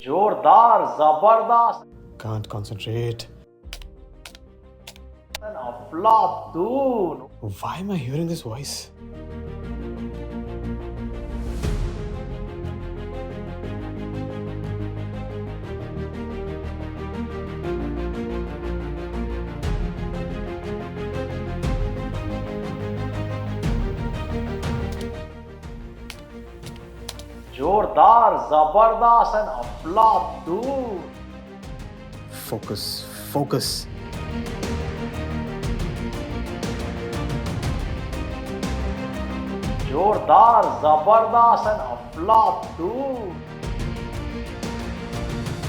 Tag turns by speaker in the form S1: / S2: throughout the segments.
S1: जोरदार जबरदस्त
S2: Can't concentrate.
S1: अफलातून
S2: Why am I hearing this voice?
S1: जोरदार जबरदस्त अफलातून
S2: Focus, focus.
S1: जोरदार जबरदस्त अफलातून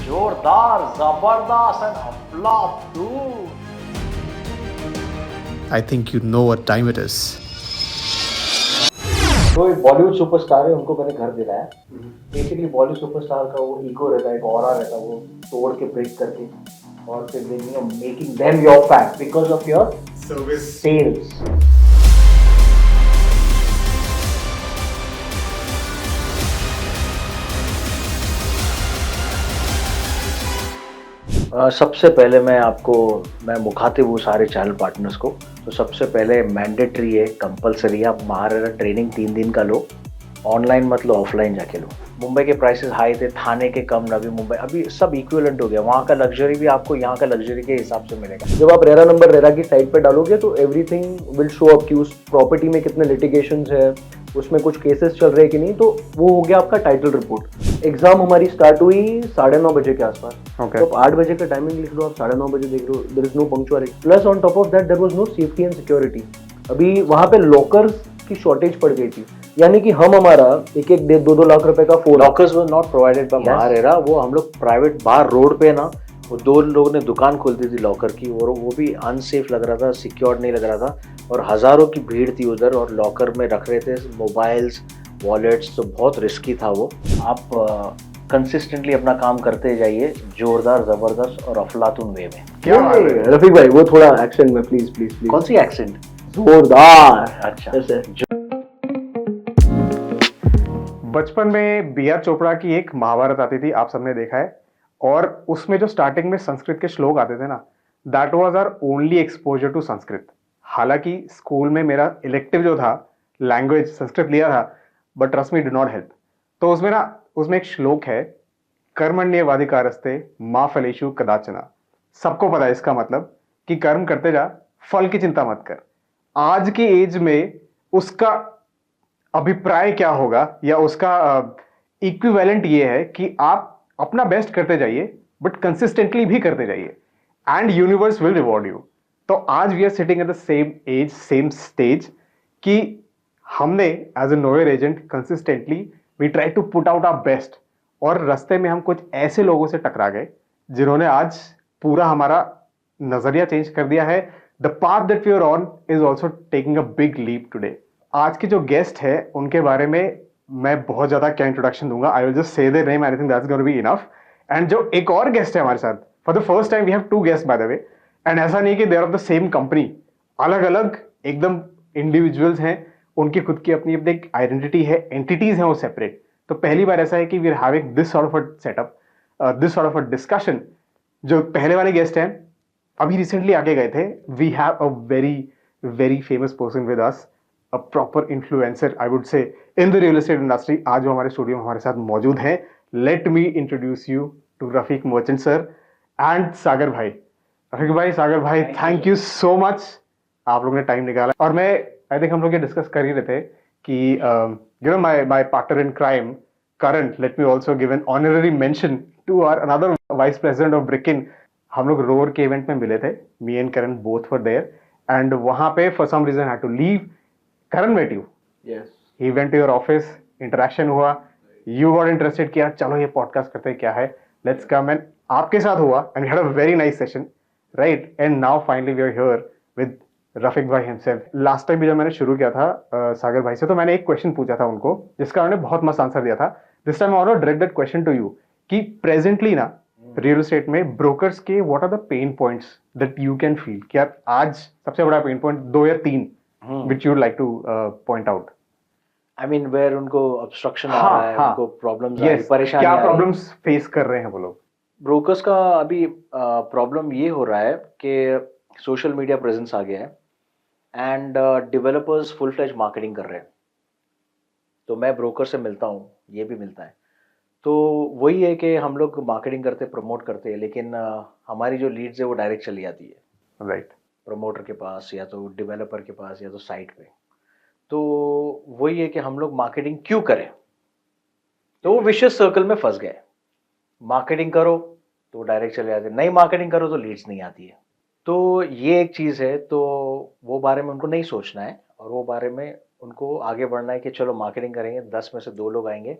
S1: जोरदार जबरदस्त अफलातून
S2: I think you know what time it is.
S3: तो एक बॉलीवुड सुपरस्टार है, उनको मैंने घर दिलाया। बेसिकली बॉलीवुड सुपरस्टार का वो ईगो रहता है, एक ऑरा रहता है, वो तोड़ के ब्रेक करके और फिर making them your fan because of your
S2: Service.
S3: Sales. सबसे पहले मैं मुखातिब हूँ सारे चैनल पार्टनर्स को। तो सबसे पहले मैंडेटरी है, कंपलसरी है, आप महाराणा ट्रेनिंग 3 दिन का लो, ऑनलाइन मत लो, ऑफलाइन जाके लो। मुंबई के प्राइसेस हाई थे, थाने के कम, नवी मुंबई, अभी सब इक्विवेलेंट हो गया। वहाँ का लग्जरी भी आपको यहाँ का लग्जरी के हिसाब से मिलेगा। जब आप रेरा नंबर रेरा की साइट पे डालोगे तो एवरीथिंग विल शो अप कि उस प्रॉपर्टी में कितने लिटिगेशंस है, उसमें कुछ केसेस चल रहे हैं कि नहीं। तो वो हो गया आपका टाइटल रिपोर्ट। एग्जाम हमारी स्टार्ट हुई 9:30 बजे के आसपास।
S2: Okay.
S3: तो आप 8 बजे का टाइमिंग लिख लो, आप 9:30 बजे देख लो, there is no punctuality. Plus on top of that there was no safety and security. अभी वहां पे लॉकर्स की शॉर्टेज पड़ गई थी, यानी कि हम हमारा एक 2 लाख रुपए का phone.
S1: Lockers were not provided by MahaRERA, वो हम लोग प्राइवेट बाहर रोड पे ना, वो 2 लोगों ने दुकान खोल दी थी लॉकर की, और वो भी अनसेफ लग रहा था, सिक्योर नहीं लग रहा था, और हजारों की भीड़ थी उधर, और लॉकर में रख रहे थे मोबाइल्स, वॉलेट्स, तो बहुत रिस्की था वो। आप कंसिस्टेंटली अपना काम करते जाइए, जोरदार जबरदस्त और अफलातून वे में।
S2: क्या बात है?
S3: रफीक भाई वो थोड़ा एक्सेंट में प्लीज प्लीज प्लीज।
S1: कौन सी एक्सेंट?
S3: जोरदार।
S1: अच्छा,
S3: ऐसे
S2: बचपन में बी आर चोपड़ा की एक महाभारत आती थी, आप सबने देखा है, और उसमें जो स्टार्टिंग में संस्कृत के श्लोक आते थे ना, that was our only exposure to Sanskrit. हालांकि स्कूल में मेरा इलेक्टिव जो था लैंग्वेज संस्कृत लिया था, but trust me did not help. तो उसमें एक श्लोक है, कर्मण्येवाधिकारस्ते मा फलेषु कदाचन। सबको पता है इसका मतलब कि कर्म करते जा, फल की चिंता मत कर। आज की एज में उसका अभिप्राय क्या होगा, या उसका इक्विवेलेंट ये है कि आप अपना बेस्ट करते जाइए, बट कंसिस्टेंटली भी करते जाइए, and universe will reward you. तो आज we are sitting at the same age, same stage, कि हमने as a newer agent consistently we try to put out our best, और रास्ते में हम कुछ ऐसे लोगों से टकरा गए जिन्होंने आज पूरा हमारा नजरिया चेंज कर दिया है। The path that we are on is also taking a big leap today. आज के जो गेस्ट है उनके बारे में मैं बहुत ज्यादा क्या इंट्रोडक्शन दूंगा, I will just say their name, I think that's gonna be enough. And जो एक और गेस्ट है हमारे साथ, for the first time we have 2 guest by the way, and ऐसा नहीं कि they are of the same company, अलग अलग एकदम इंडिविजुअल्स हैं, उनकी खुद की अपनी अपनी एक आइडेंटिटी है, एंटिटीज हैं वो सेपरेट। तो पहली बार ऐसा है कि we are having this sort of a setup, this sort of a discussion. जो पहले वाले गेस्ट हैं अभी रिसेंटली आके गए थे, we have a very very famous person with us, a proper influencer I would say in the real estate industry. आज वो हमारे स्टूडियो में हमारे साथ मौजूद हैं। Let me introduce you to Rafiq merchant sir and Sagar भाई। रफीक भाई, सागर भाई, थैंक यू सो मच, आप लोगों ने टाइम निकाला। और मैं आई थिंक हम लोग ये डिस्कस कर ही रहे थे कि you know my partner in crime Karan, let me also give an honorary mention to our another vice president of ब्रिकिन। हम लोग रोर के इवेंट में मिले थे, me and Karan both were there, and वहां पे for some reason had to leave. Karan met you, he went to your office, interaction हुआ, यू गॉट इंटरेस्टेड, किया चलो ये पॉडकास्ट करते हैं, क्या है, लेट्स कम, एंड आपके साथ हुआ, and we had a very nice session, right. And now finally we are here with Rafiq bhai himself. Last time भी जब मैंने शुरू किया था सागर भाई से, तो मैंने एक क्वेश्चन पूछा था उनको, जिसका उन्होंने बहुत मस्त आंसर दिया था। This time I want to direct that question to you कि प्रेजेंटली ना रियल एस्टेट में ब्रोकर्स के what are the pain points that you can feel, कि यार आज सबसे बड़ा पेन पॉइंट 2 या 3 which you would like to point out.
S3: I mean where उनको ऑब्स्ट्रक्शन आ
S2: हाँ,
S3: रहा है,
S2: हाँ,
S3: उनको प्रॉब्लम्स आ रही,
S2: यस,
S3: परेशानी
S2: क्या
S3: आ रही है।
S2: प्रॉब्लम्स फेस कर रहे हैं वो लोग?
S3: ब्रोकर्स का अभी प्रॉब्लम ये हो रहा है कि सोशल मीडिया प्रेजेंस आ गया है and developers full fledge marketing कर रहे हैं। तो मैं ब्रोकर से मिलता हूँ, ये भी मिलता है। तो वही है कि हम लोग मार्केटिंग करते प्रमोट करते हैं, लेकिन हमारी जो लीड्स है वो डायरेक्ट चली जाती है
S2: राइट।
S3: प्रमोटर के पास या तो डेवलपर के पास या तो साइट पे। तो वही है कि हम लोग मार्केटिंग क्यों करें, तो वो विशियस सर्कल में फंस गए। मार्केटिंग करो तो डायरेक्ट चले जाते, नहीं मार्केटिंग करो तो लीड्स नहीं आती है। तो ये एक चीज़ है, तो वो बारे में उनको नहीं सोचना है और वो बारे में उनको आगे बढ़ना है कि चलो मार्केटिंग करेंगे, 10 में से 2 लोग आएंगे,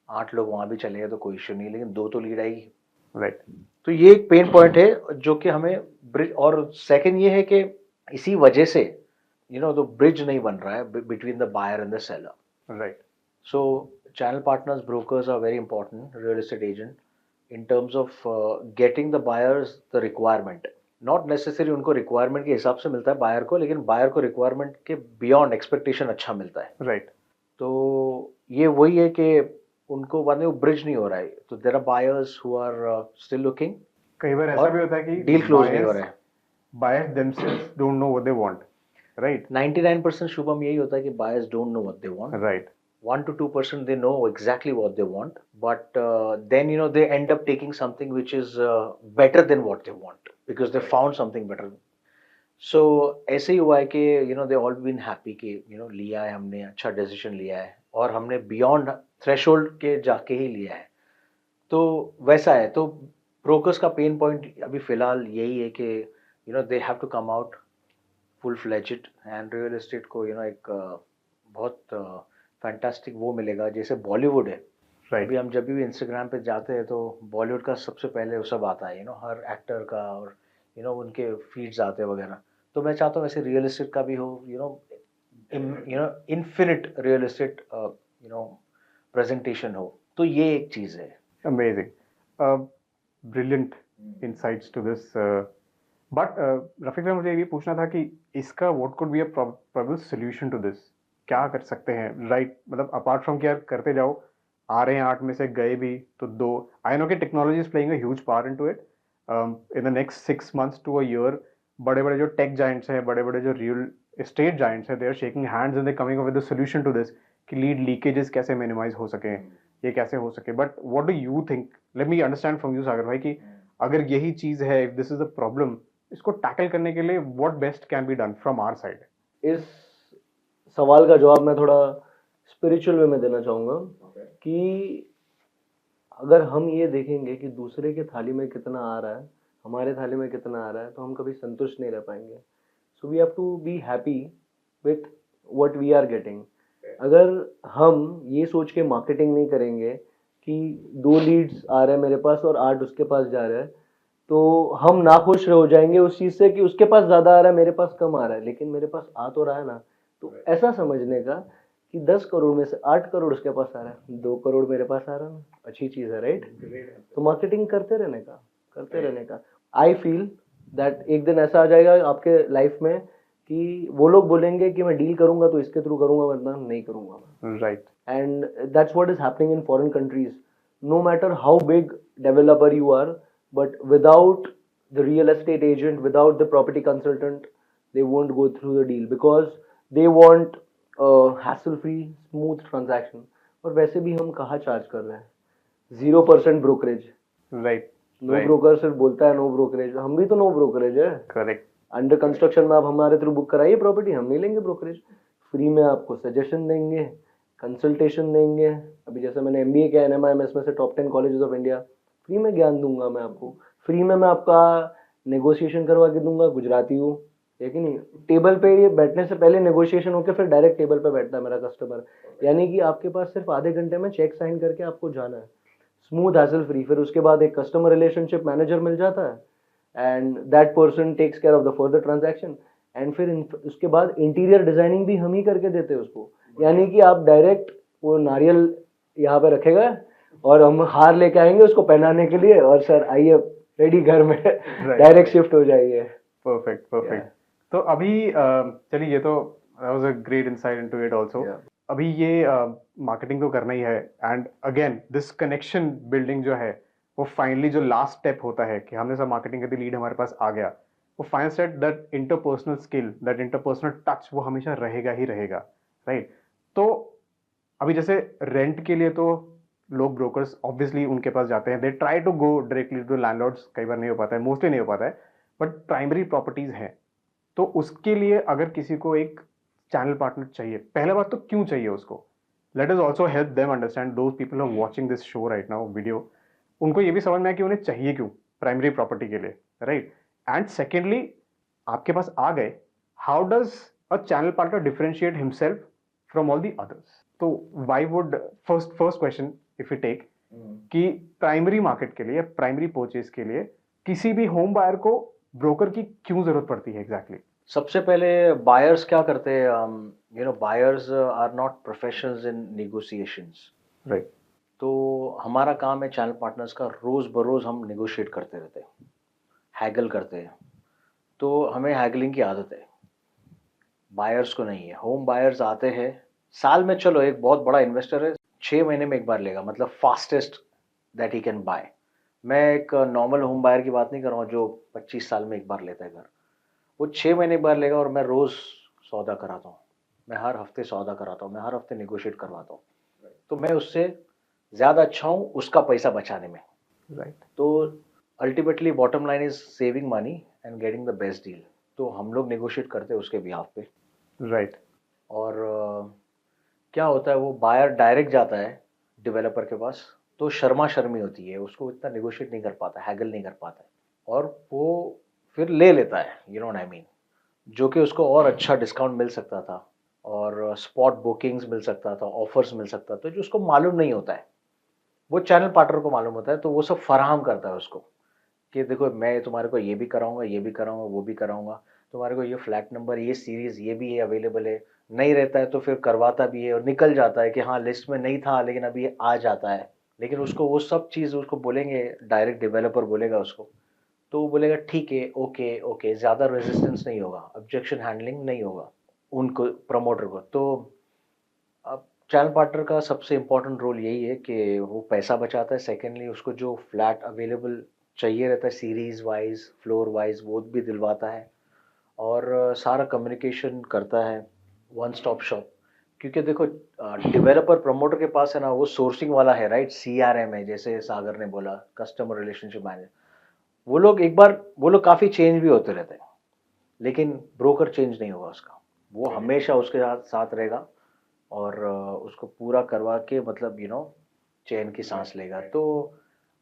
S3: 8 लोग वहाँ भी चले गए तो कोई इश्यू नहीं, लेकिन 2 तो लीड आएगी।
S2: राइट।
S3: तो ये एक पेन पॉइंट है जो कि हमें ब्रिज, और सेकंड ये है कि इसी वजह से तो ब्रिज नहीं बन रहा है between the buyer and the seller.
S2: Right.
S3: So channel partners, brokers are very important, real estate agent, in terms of getting the buyers the requirement. Not necessarily उनको requirement के हिसाब से मिलता है buyer को, लेकिन buyer को requirement के beyond expectation अच्छा मिलता है।
S2: राइट।
S3: तो ये वही है कि उनको बाद में वो bridge नहीं हो रहा है। तो there are buyers who are still looking
S2: कई बार ऐसा
S3: और
S2: भी होता है कि
S3: deal close नहीं हो रहा है।
S2: buyers themselves don't know what they want, right?
S3: 99% Shubham यही होता है कि buyers don't know what they want.
S2: Right.
S3: 1 to 2% they know exactly what they want, but then they end up taking something which is better than what they want because they found something better. So ऐसे ही हुआ है कि they all been happy कि लिया है हमने, अच्छा decision लिया है और हमने बियॉन्ड थ्रेशोल्ड के जाके ही लिया है। तो वैसा है। तो ब्रोकर्स का पेन पॉइंट अभी फिलहाल यही है कि they have to come out full fledged and real estate को एक बहुत फैंटास्टिक वो मिलेगा जैसे बॉलीवुड है।
S2: Right.
S3: अभी हम जब भी इंस्टाग्राम पे जाते हैं तो बॉलीवुड का सबसे पहले वो सब आता है हर एक्टर का, और उनके फीड्स आते हैं वगैरह। तो मैं चाहता हूँ वैसे रियल एस्टेट का भी हो, इन्फिनिट रियल एस्टेट प्रेजेंटेशन हो। तो ये एक चीज़ है।
S2: Amazing. Brilliant insights to this. But Rafiq भाई, मुझे ये भी पूछना था कि इसका what could be a probable solution to this? क्या कर सकते हैं? राइट, मतलब अपार्ट फ्रॉम कि यार करते जाओ, आ रहे हैं 8 में से गए भी तो 2। आई नो कि technology is playing a huge part into it. In the next 6 months to a year, बड़े बड़े जो टेक जाइंट्स हैं, बड़े बड़े जो रियल एस्टेट जाइंट्स हैं, they are shaking hands and they coming up with the solution to this कि lead leakages कैसे मिनिमाइज हो सके, ये कैसे हो सके। But what do you think? Let me understand from you Sagar भाई कि अगर यही चीज है, if this is the problem, इसको टैकल करने के लिए what best can be done from our side?
S4: इस सवाल का जवाब मैं थोड़ा स्पिरिचुअल वे में देना चाहूँगा कि अगर हम ये देखेंगे कि दूसरे के थाली में कितना आ रहा है, हमारे थाली में कितना आ रहा है, तो हम कभी संतुष्ट नहीं रह पाएंगे। So we have to be happy with what we are getting. अगर हम ये सोच के मार्केटिंग नहीं करेंगे कि 2 लीड्स आ रहे हैं मेरे पास और 8 उसके पास जा रहा है, तो हम नाखुश हो जाएंगे उस चीज़ से कि उसके पास ज़्यादा आ रहा है, मेरे पास कम आ रहा है, लेकिन मेरे पास आ तो रहा है ना। तो ऐसा समझने का कि 10 करोड़ में से 8 करोड़ उसके पास आ रहा है, 2 करोड़ मेरे पास आ रहा है ना, अच्छी चीज़ है, राइट? तो मार्केटिंग करते रहने का आई फील दैट एक दिन ऐसा आ जाएगा आपके लाइफ में कि वो लोग बोलेंगे कि मैं डील करूंगा तो इसके थ्रू करूंगा, वरना नहीं करूंगा मैं।
S2: Right.
S4: And that's what is happening in foreign countries. No matter how big developer you are, but without the real estate agent, without the property consultant, they won't go through the deal because they want a hassle-free, smooth transaction. और वैसे भी हम कहाँ charge कर रहे हैं? 0% brokerage.
S2: Right.
S4: No broker सिर्फ बोलता है नो ब्रोकरेज, हम भी तो नो ब्रोकरेज है।
S2: करेक्ट।
S4: अंडर कंस्ट्रक्शन में आप हमारे थ्रू बुक कराइए प्रॉपर्टी, हम नहीं लेंगे ब्रोकरेज। फ्री में आपको सजेशन देंगे, कंसल्टेशन देंगे। अभी जैसे मैंने एमबीए किया NMIMS में से top 10 colleges of India, free में ज्ञान दूंगा मैं आपको। फ्री में मैं आपका नेगोशिएशन करवा के दूंगा। गुजराती हूँ, है कि नहीं? टेबल पे ये बैठने से पहले नेगोशिएशन होकर फिर डायरेक्ट टेबल पे बैठता है मेरा कस्टमर। यानी कि आपके पास सिर्फ आधे घंटे में चेक साइन करके आपको जाना है, स्मूथ हैसल फ्री। फिर उसके बाद एक कस्टमर रिलेशनशिप मैनेजर मिल जाता है and that person takes care of the further transaction. And फिर उसके बाद इंटीरियर डिजाइनिंग भी हम ही करके देते हैं उसको। यानी कि आप डायरेक्ट वो नारियल यहाँ पे रखेगा और हम हार लेके आएंगे उसको पहनाने के लिए, और सर आइए रेडी घर में डायरेक्ट शिफ्ट हो जाइए।
S2: परफेक्ट। तो अभी चलिए, ये तो that was a great insight into it also. अभी ये मार्केटिंग तो करना ही है, and again this connection building जो है वो फाइनली जो लास्ट स्टेप होता है कि हमने सब मार्केटिंग कर दी, लीड हमारे पास आ गया, वो final step that interpersonal skill, that interpersonal touch वो हमेशा रहेगा ही रहेगा, राइट? तो अभी जैसे रेंट के लिए तो लोग ब्रोकर्स ऑब्वियसली उनके पास जाते हैं, they try to go directly to landlords, कई बार नहीं हो पाता है, मोस्टली नहीं हो पाता है, बट प्राइमरी प्रॉपर्टीज हैं, तो उसके लिए अगर किसी को एक चैनल पार्टनर चाहिए, पहला बात तो क्यों चाहिए उसको, let us also help them understand, those people are watching this show right now video, उनको ये भी समझ में आए कि उन्हें चाहिए क्यों प्राइमरी प्रॉपर्टी के लिए, राइट? एंड सेकेंडली, आपके पास आ गए, how does a channel partner differentiate himself from all the others? तो why would first question if you take कि प्राइमरी मार्केट के लिए, प्राइमरी परचेज के लिए किसी भी होम बायर को ब्रोकर की क्यों जरूरत पड़ती है एग्जैक्टली?
S3: सबसे पहले बायर्स क्या करते हैं, buyers are not professionals in negotiations,
S2: right.
S3: तो हमारा काम है चैनल पार्टनर्स का, रोज़ बरोज़ हम नेगोशिएट करते रहते हैं, हैगल करते हैं, तो हमें हैगलिंग की आदत है, बायर्स को नहीं है। होम बायर्स आते हैं साल में, चलो एक बहुत बड़ा इन्वेस्टर है 6 महीने में एक बार लेगा, मतलब fastest that he can buy. मैं एक नॉर्मल होम बायर की बात नहीं कर रहा हूँ जो 25 साल में एक बार लेता है घर, वो 6 महीने एक बार लेगा, और मैं रोज़ सौदा कराता हूँ, मैं हर हफ्ते सौदा कराता हूँ, मैं हर हफ्ते नेगोशिएट करवाता हूँ, तो मैं उससे ज़्यादा अच्छा हूँ उसका पैसा बचाने में,
S2: राइट।
S3: तो ultimately bottom line is saving money and getting the best deal, तो हम लोग नेगोशिएट करते हैं उसके बिहाफ पे।
S2: राइट।
S3: और क्या होता है, वो बायर डायरेक्ट जाता है डेवलपर के पास, तो शर्मा शर्मी होती है, उसको इतना नेगोशिएट नहीं कर पाता, हैगल नहीं कर पाता है, और वो फिर ले लेता है, you know what I mean, जो कि उसको और अच्छा डिस्काउंट मिल सकता था, और स्पॉट बुकिंग्स मिल सकता था, ऑफर्स मिल सकता था, जो उसको मालूम नहीं होता है, वो चैनल पार्टनर को मालूम होता है, तो वो सब फराहम करता है उसको कि देखो मैं तुम्हारे को ये भी कराऊंगा, ये भी कराऊंगा, वो भी कराऊंगा, तुम्हारे को ये फ्लैट नंबर, ये सीरीज, ये भी है अवेलेबल है, नहीं रहता है तो फिर करवाता भी है, और निकल जाता है कि हाँ लिस्ट में नहीं था लेकिन अभी आ जाता है, लेकिन उसको वो सब चीज़ उसको बोलेंगे, डायरेक्ट डेवलपर बोलेगा उसको, तो वो बोलेगा ठीक है, ओके ओके, ज़्यादा रेजिस्टेंस नहीं होगा, ऑब्जेक्शन हैंडलिंग नहीं होगा उनको, प्रमोटर को। तो अब चैनल पार्टनर का सबसे इम्पोर्टेंट रोल यही है कि वो पैसा बचाता है, सेकेंडली उसको जो फ्लैट अवेलेबल चाहिए रहता है सीरीज़ वाइज, फ्लोर वाइज, वो भी दिलवाता है, और सारा कम्युनिकेशन करता है, वन स्टॉप शॉप। क्योंकि देखो डेवलपर प्रमोटर के पास है ना, वो सोर्सिंग वाला है, राइट, CRM है, जैसे सागर ने बोला, कस्टमर रिलेशनशिप मैनेजर, वो लोग एक बार, वो लोग काफ़ी चेंज भी होते रहते हैं, लेकिन ब्रोकर चेंज नहीं होगा उसका, वो हमेशा उसके साथ साथ रहेगा, और उसको पूरा करवा के, मतलब चैन की सांस लेगा। तो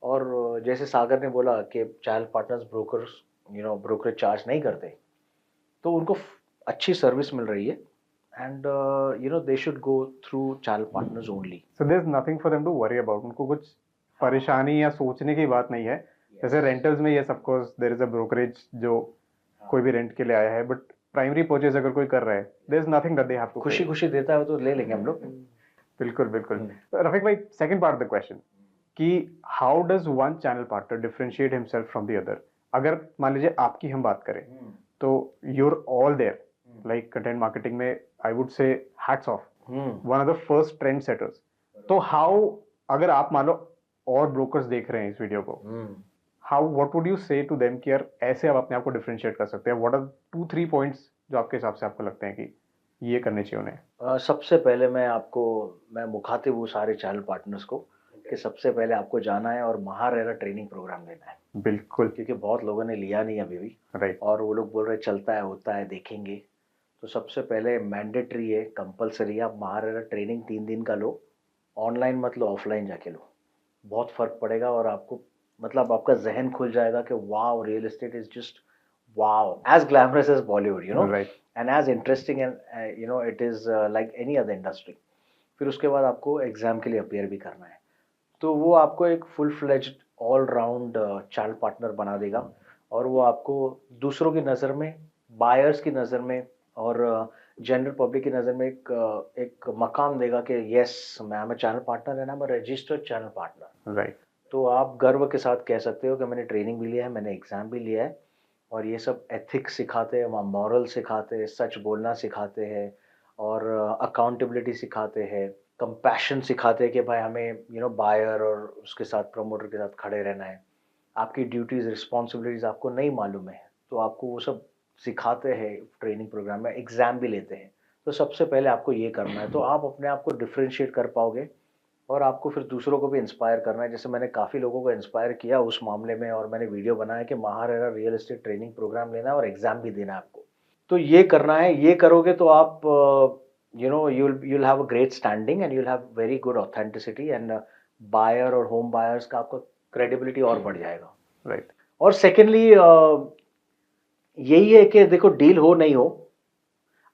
S3: और जैसे सागर ने बोला कि channel partners brokers brokerage charge नहीं करते, तो उनको अच्छी सर्विस मिल रही है, and they should go through channel partners only.
S2: So there is nothing for them to worry about, उनको कुछ परेशानी या सोचने की बात नहीं है। जैसे रेंटल्स में ये of course there is a brokerage जो कोई भी रेंट के लिए आया है, बट प्राइमरी परचेज अगर कोई कर रहा है, there is nothing that they have to
S3: खुशी खुशी देता है तो ले लेंगे हम लोग।
S2: बिल्कुल बिल्कुल। रफीक भाई, second part of the question कि how does one channel partner differentiate himself from the other? अगर मान लीजिए आपकी हम बात करें, तो you're all there, like content marketing में I would say hats off, one of the first trend setters. तो हाउ, अगर आप मान लो और ब्रोकर्स देख रहे हैं इस वीडियो को, हाउ, व्हाट वुड यू से टू देम कि यार ऐसे आप अपने आप को डिफरेंशिएट कर सकते हैं? व्हाट आर 2-3 पॉइंट्स जो आपके हिसाब से आपको लगते हैं कि ये करने चाहिए उन्हें?
S3: सबसे पहले मैं मुखातिब हूँ सारे चैनल पार्टनर्स को कि सबसे पहले आपको जाना है और महारेरा ट्रेनिंग प्रोग्राम लेना है,
S2: बिल्कुल।
S3: क्योंकि बहुत लोगों ने लिया नहीं अभी भी,
S2: राइट।
S3: और वो लोग बोल रहे चलता है, होता है, देखेंगे। तो सबसे पहले मैंडेटरी है, कंपलसरी है, आप महारेरा ट्रेनिंग 3 दिन का लो, ऑनलाइन मत लो, ऑफलाइन जाके लो, बहुत फ़र्क पड़ेगा, और आपको मतलब आपका जहन खुल जाएगा कि wow, real estate is just wow, as glamorous as Bollywood,
S2: right.
S3: And as interesting, and it is like any other industry. फिर उसके बाद आपको एग्ज़ाम के लिए अपेयर भी करना है, तो वो आपको एक full fledged all round channel partner बना देगा, और वो आपको दूसरों की नज़र में, बायर्स की नज़र में, और जनरल पब्लिक की नज़र में एक मकाम देगा कि यस, मैं am a channel partner and I am a registered channel partner.
S2: Right.
S3: तो आप गर्व के साथ कह सकते हो कि मैंने ट्रेनिंग भी लिया है, मैंने एग्ज़ाम भी लिया है, और ये सब एथिक्स सिखाते हैं वहाँ, मॉरल सिखाते हैं, सच बोलना सिखाते हैं, और अकाउंटेबिलिटी सिखाते हैं, कंपैशन सिखाते हैं कि भाई हमें बायर और उसके साथ प्रमोटर के साथ खड़े रहना है। आपकी ड्यूटीज़ रिस्पॉन्सिबिलिटीज़ आपको नहीं मालूम है तो आपको वो सब सिखाते हैं ट्रेनिंग प्रोग्राम में, एग्ज़ाम भी लेते हैं। तो सबसे पहले आपको ये करना है, तो आप अपने आप को डिफरेंशिएट कर पाओगे और आपको फिर दूसरों को भी इंस्पायर करना है। जैसे मैंने काफ़ी लोगों को इंस्पायर किया उस मामले में और मैंने वीडियो बनाया कि MahaRERA real estate training program लेना है और एग्ज़ाम भी देना है आपको। तो ये करना है, ये करोगे तो आप you'll have a great standing and you'll have very good authenticity and buyer और होम बायर्स का आपका क्रेडिबिलिटी और बढ़ जाएगा।
S2: राइट।
S3: और सेकेंडली यही है कि देखो डील हो नहीं हो,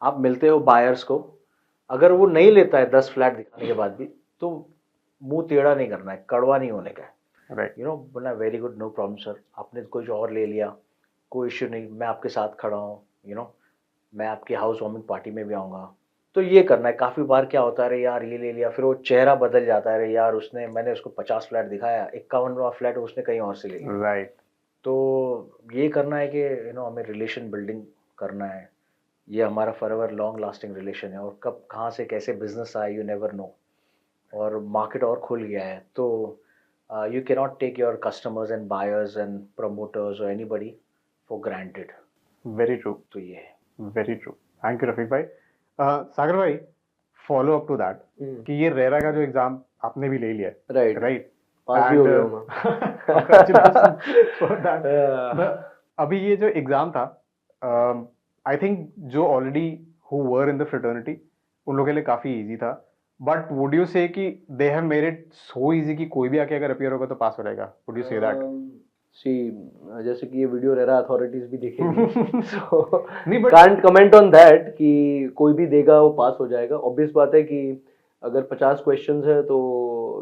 S3: आप मिलते हो बायर्स को, अगर वो नहीं लेता है 10 फ्लैट दिखाने के बाद भी तो मुंह टेढ़ा नहीं करना है, कड़वा नहीं होने का है।
S2: राइट।
S3: बोलना very good, no problem sir, आपने कुछ और ले लिया, कोई इश्यू नहीं, मैं आपके साथ खड़ा हूँ, मैं आपकी हाउस वार्मिंग पार्टी में भी आऊँगा। तो ये करना है। काफ़ी बार क्या होता है, अरे यार ये ले लिया, फिर वो चेहरा बदल जाता है, अरे यार मैंने उसको 50 फ्लैट दिखाया, 51वां फ्लैट उसने कहीं और से ले लिया।
S2: राइट।
S3: तो ये करना है कि हमें रिलेशन बिल्डिंग करना है, ये हमारा फॉरएवर लॉन्ग लास्टिंग रिलेशन है, और कब कहाँ से कैसे बिजनेस आए यू नेवर नो, और मार्केट और खुल गया है तो you can not take your customers and buyers and promoters और anybody for granted.
S2: Very true.
S3: तो ये है।
S2: Very true. Thank you Rafiq भाई। सागर भाई, फॉलो अप टू दैट कि ये रेरा का जो एग्जाम आपने भी ले लिया है,
S4: राइट
S2: राइट,
S4: पास भी हो गया हूँ मैं।
S2: Congratulations for that. अभी ये जो एग्जाम था, आई थिंक जो already who were in the fraternity उन लोगों के लिए काफी इजी था, बट वुड यू से कि they have made it so easy कि कोई भी आके अगर अपियर होगा तो पास हो जाएगा? Would you say that?
S4: See जैसे कि ये वीडियो रेरा अथॉरिटीज भी देखेंगी सो
S2: नहीं, but
S4: can't comment on that कि कोई भी देगा वो पास हो जाएगा। ऑब्वियस बात है कि अगर 50 क्वेश्चंस है तो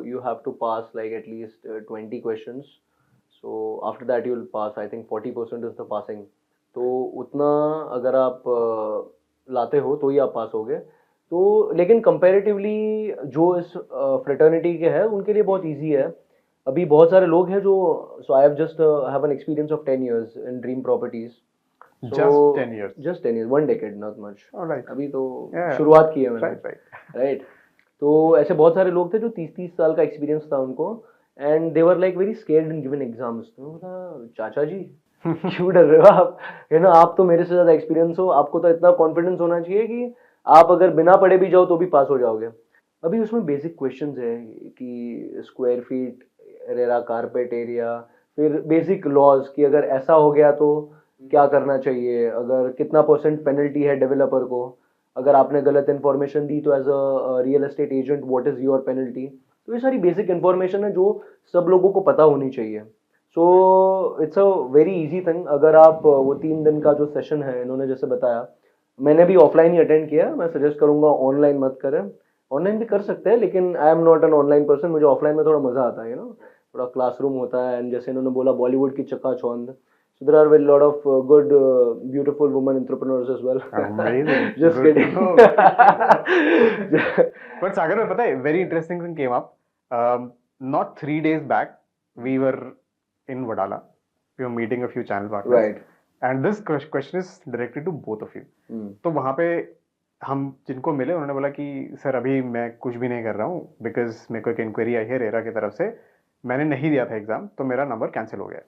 S4: you have to pass like at least 20 questions, so after that you will pass. I think 40% is the passing, तो उतना अगर आप लाते हो तो ही आप पास होगे। तो लेकिन कंपैरेटिवली जो इस फ्रेटर्निटी के है उनके लिए बहुत इजी है। अभी बहुत सारे लोग हैं जो so I have just have an experience of 10 years इन dream properties.
S2: just 10 years.
S4: Just 10 years, 1 decade, not much.
S2: Alright.
S4: अभी तो
S2: Yeah.
S4: शुरुआत की है मैंने,
S2: Right, right.
S4: राइट। तो ऐसे बहुत सारे लोग थे जो 30 साल का एक्सपीरियंस था उनको, and they were like very scared in given exams. तो बोला चाचा जी क्यों डर रहे हो आप, आप तो मेरे से ज्यादा एक्सपीरियंस हो, आपको तो इतना कॉन्फिडेंस होना चाहिए कि आप अगर बिना पढ़े भी जाओ तो भी पास हो जाओगे। अभी उसमें बेसिक क्वेश्चंस है कि square feet, RERA carpet area, फिर बेसिक लॉज कि अगर ऐसा हो गया तो क्या करना चाहिए, अगर कितना % पेनल्टी है डेवलपर को, अगर आपने गलत इन्फॉर्मेशन दी तो as a real estate agent what is your penalty. तो ये सारी बेसिक इन्फॉर्मेशन है जो सब लोगों को पता होनी चाहिए। So it's a very easy thing. अगर आप वो 3 दिन का जो सेशन है इन्होंने जैसे बताया, मैंने भी ऑफलाइन ही अटेंड किया, मैं सजेस्ट करूंगा ऑनलाइन मत करें। ऑनलाइन भी कर सकते हैं लेकिन आई am not an online person, मुझे ऑफलाइन में थोड़ा मजा आता है, थोड़ा क्लासरूम होता है, एंड जैसे इन्होंने बोला बॉलीवुड की चकाचौंध, so there are very lot of good beautiful women entrepreneurs as well.
S2: Amazing.
S4: Just
S2: Good
S4: kidding.
S2: to know. But Sagar में पता है very interesting thing came up. Not 3 days back we were in Wadala. We were meeting a few channel partners.
S4: Right.
S2: And this question is directed to both of you. तो वहाँ पे हम जिनको मिले उन्होंने बोला कि सर अभी मैं कुछ भी नहीं कर रहा हूँ बिकॉज मेरे को एक इंक्वायरी आई है रेरा की तरफ से, मैंने नहीं दिया था एग्जाम तो मेरा नंबर कैंसिल हो गया।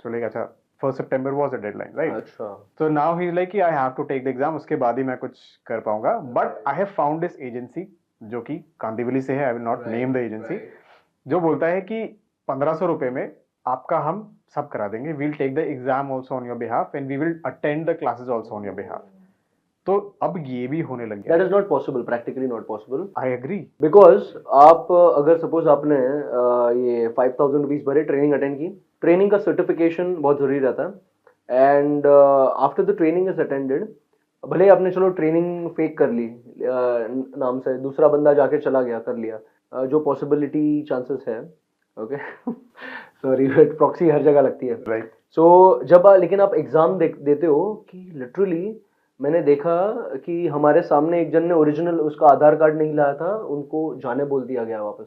S2: तो लाइक अच्छा 1 September was the deadline, right?
S4: अच्छा।
S2: So now he's like कि I have to take the exam, उसके बाद ही मैं कुछ कर पाऊंगा। But I have found this agency जो कि कांदिवली से है, I will not name the agency, जो बोलता है कि 1500 रुपए में आपका हम सब करा देंगे, we'll take the exam also on your behalf and we will attend the classes also on your behalf। तो अब ये भी होने लग गया।
S4: That is not possible, practically not possible।
S2: I agree।
S4: Because आप अगर सपोज आपने ये 5000 रुपीज भरे, ट्रेनिंग अटेंड की, ट्रेनिंग का सर्टिफिकेशन बहुत जरूरी रहता है, and after the training is attended, भले ही आपने चलो ट्रेनिंग फेक कर ली नाम से, दूसरा बंदा जाके चला गया कर लिया, जो पॉसिबिलिटी चांसेस है, ओके सॉरी प्रॉक्सी हर जगह लगती है,
S2: राइट।
S4: सो जब लेकिन आप एग्जाम देते हो कि लिटरली मैंने देखा कि हमारे सामने एक जन ने ओरिजिनल उसका आधार कार्ड नहीं लाया था, उनको जाने बोल दिया गया वापस।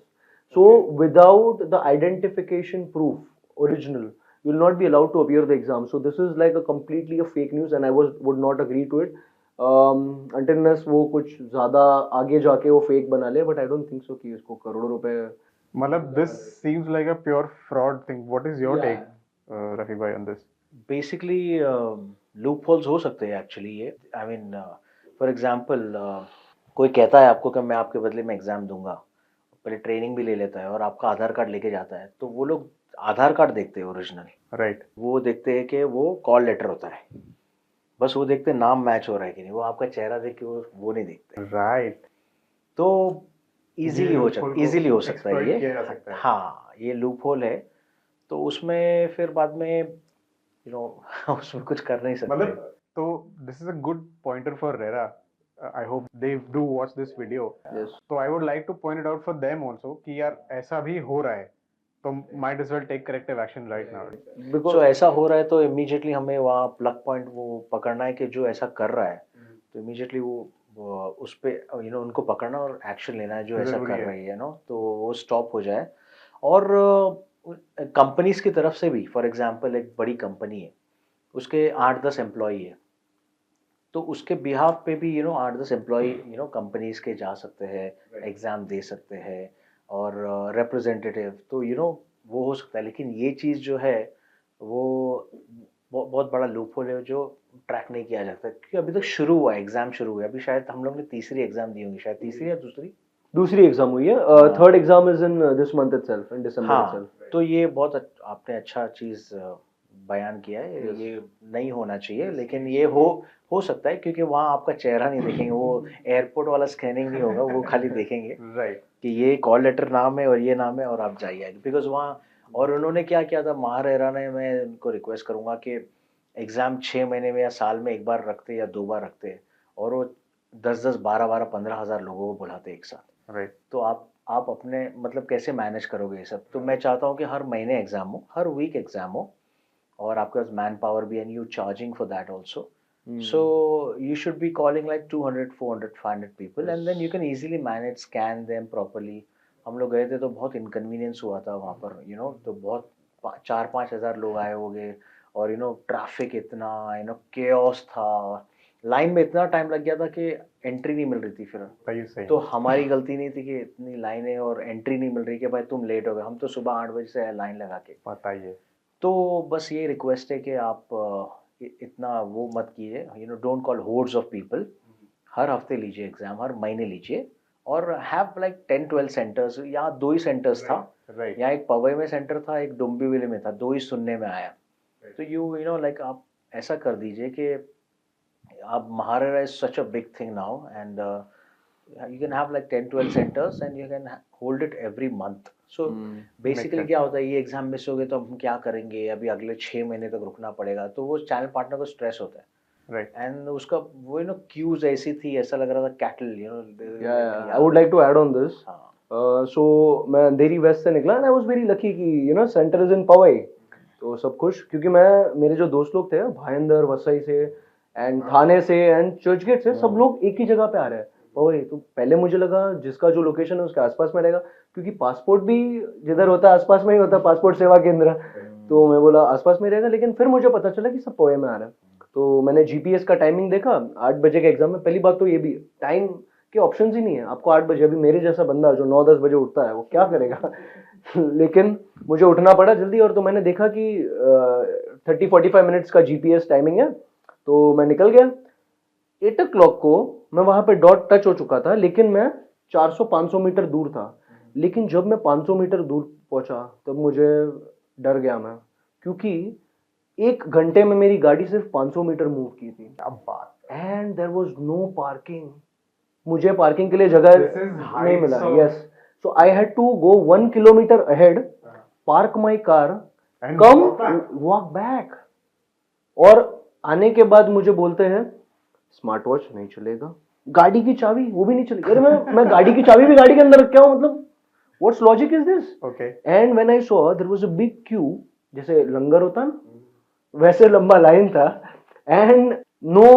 S4: So without the identification proof original you will not be allowed to appear the exam. So this is like a completely a fake news and I would not agree to it. Until वो कुछ ज्यादा आगे जाके वो fake बना ले, but I don't think so कि इसको करोड़ों रुपए।
S2: मतलब this seems like a pure fraud thing. What is your
S4: Yeah.
S2: take, Rafi bhai, on this?
S3: Basically loop holes हो सकते हैं एक्चुअली ये, आई मीन फॉर एग्जांपल कोई कहता है आपको कि मैं आपके बदले में एग्जाम दूंगा, पहले ट्रेनिंग भी ले लेता है और आपका आधार कार्ड लेके जाता है, तो वो लोग आधार कार्ड देखते हैं ओरिजिनल,
S2: Right.
S3: वो देखते हैं कि वो कॉल लेटर होता है, बस वो देखते हैं नाम मैच हो रहा है कि नहीं, वो आपका चेहरा देख के वो नहीं देखते।
S2: Right.
S3: तो इजीली हो सकता है ये,
S2: किया जा सकता है।
S3: हाँ ये लूप होल है, तो उसमें फिर बाद में यू नो उसमें कुछ कर नहीं सकते।
S2: मतलब तो this is a good pointer for Rera. I hope they do watch this video.
S4: Yes.
S2: तो I would like to point it out for them also कि यार ऐसा भी हो रहा है, तो might as well take corrective action right now.
S4: Because
S3: तो ऐसा हो रहा है तो इमीडिएटली हमें वहाँ प्लग पॉइंट वो पकड़ना है कि जो ऐसा कर रहा है, तो इमीडिएटली वो उस पे उनको पकड़ना और एक्शन लेना है जो ऐसा
S2: जरूरी
S3: कर
S2: है।
S3: रही है ना, तो वो स्टॉप हो जाए। और कंपनीज की तरफ से भी, फॉर एग्जांपल एक बड़ी कंपनी है, उसके 8-10 एम्प्लॉई है, तो उसके बिहाफ पे भी 8-10 एम्प्लॉई कंपनीज के जा सकते हैं, एग्ज़ाम दे सकते हैं और रिप्रेजेंटेटिव, तो वो हो सकता है। लेकिन ये चीज़ जो है वो बहुत बड़ा लूप होल है जो ट्रैक नहीं किया जाता, क्योंकि अभी तक शुरू हुआ है, एग्ज़ाम शुरू हुआ है, अभी शायद हम लोग ने तीसरी एग्ज़ाम दी होंगी, शायद तीसरी या
S4: दूसरी एग्जाम हुई है, third exam is in this month itself, in December
S3: हाँ,
S4: इटसेल्फ।
S3: तो ये बहुत आपने अच्छा चीज़ बयान किया है, ये नहीं होना चाहिए, लेकिन ये हो सकता है, क्योंकि वहाँ आपका चेहरा नहीं देखेंगे, वो एयरपोर्ट वाला स्कैनिंग नहीं होगा, वो खाली देखेंगे
S2: Right.
S3: कि ये कॉल लेटर नाम है और ये नाम है और आप जाइए, बिकॉज वहाँ। और उन्होंने क्या किया था महारेरा ने, मैं उनको रिक्वेस्ट करूँगा कि एग्ज़ाम 6 महीने में या साल में एक बार रखते या 2 बार रखते, और वो 10-10, 12-12, 15,000 लोगों को बुलाते एक साथ,
S2: Right.
S3: तो आप अपने मतलब कैसे मैनेज करोगे ये सब। तो मैं चाहता हूँ कि हर महीने एग्ज़ाम हो, हर वीक एग्ज़ाम हो, और आपके पास मैन पावर भी, and you charging for that also. So you should be calling like 200, 400, 500 people, and then you can easily manage, scan them properly. हम लोग गए थे तो बहुत इनकन्वीनियंस हुआ था वहाँ पर, तो बहुत 4-5 हज़ार लोग आए होंगे, और ट्रैफिक इतना, केओस था, लाइन में इतना टाइम लग गया था कि एंट्री नहीं मिल रही थी फिर।
S2: सही सही।
S3: तो हमारी गलती नहीं थी कि इतनी लाइनें और एंट्री नहीं मिल रही कि भाई तुम लेट हो गए, हम तो सुबह 8 बजे से लाइन लगा के।
S2: बताइए।
S3: तो बस ये रिक्वेस्ट है कि आप इतना वो मत कीजिए, don't call hordes of people. हर हफ्ते लीजिए एग्जाम, हर महीने लीजिए, और हैव लाइक 10-12 सेंटर्स। यहाँ 2 ही सेंटर्स था,
S2: Right.
S3: यहाँ एक पवई में सेंटर था, एक डोंबिवली में था, 2 ही सुनने में आया। तो यू लाइक आप ऐसा कर दीजिए कि आप MahaRERA is such a big thing now, and you can have like 10-12 centers and you can hold it every month. So basically
S2: sense.
S3: क्या होता है, ये एग्जाम मिस हो गए तो हम क्या करेंगे, अभी अगले 6 महीने तक रुकना पड़ेगा, तो वो चैनल पार्टनर को स्ट्रेस होता है।
S2: Right.
S3: एंड उसका वो क्यूज ऐसी थी, ऐसा लग रहा था cattle,
S4: Yeah, I would like to add on this. So मैं अंधेरी वेस्ट से निकला, and I was very lucky कि सेंटर इज इन पवई, तो सब खुश, क्योंकि मेरे जो दोस्त लोग थे भाईंदर, वसई से एंड थाने से एंड चर्चगेट से, सब लोग एक ही जगह पे आ रहे हैं, पवई। तो पहले मुझे लगा जिसका जो लोकेशन है उसके आसपास में रहेगा, क्योंकि पासपोर्ट भी जिधर होता है आसपास में ही होता है, पासपोर्ट सेवा केंद्र। तो मैं बोला आसपास में रहेगा, लेकिन फिर मुझे पता चला कि सब पवई में आ रहा है। तो मैंने जीपीएस का टाइमिंग देखा, 8 बजे के एग्जाम में। पहली बात तो ये भी टाइम के ऑप्शंस ही नहीं है आपको 8 बजे। अभी मेरे जैसा बंदा जो 9-10 बजे उठता है वो क्या करेगा लेकिन मुझे उठना पड़ा जल्दी, और तो मैंने देखा कि 30-45 मिनट्स का जीपीएस टाइमिंग है, तो मैं निकल गया। 8 o'clock को मैं वहां पे डॉट टच हो चुका था, लेकिन मैं 400-500 मीटर दूर था। लेकिन जब मैं 500 मीटर दूर पहुंचा तब मुझे डर गया मैं, क्योंकि 1 घंटे में मेरी गाड़ी सिर्फ 500 मीटर मूव की थी।
S2: क्या बात।
S4: And there was no parking, मुझे पार्किंग के लिए जगह नहीं मिला। Yes, so I had to go 1 kilometre ahead, park my car, come walk back. और आने के बाद मुझे बोलते हैं स्मार्ट वॉच नहीं चलेगा, गाड़ी की चाबी वो भी नहीं चलेगी। अरे मैं गाड़ी की चाबी भी गाड़ी के अंदर रखा हूं, मतलब what's logic is this?
S2: Okay.
S4: And when I saw there was a big queue, जैसे लंगर होता ना वैसे लंबा लाइन था, एंड नो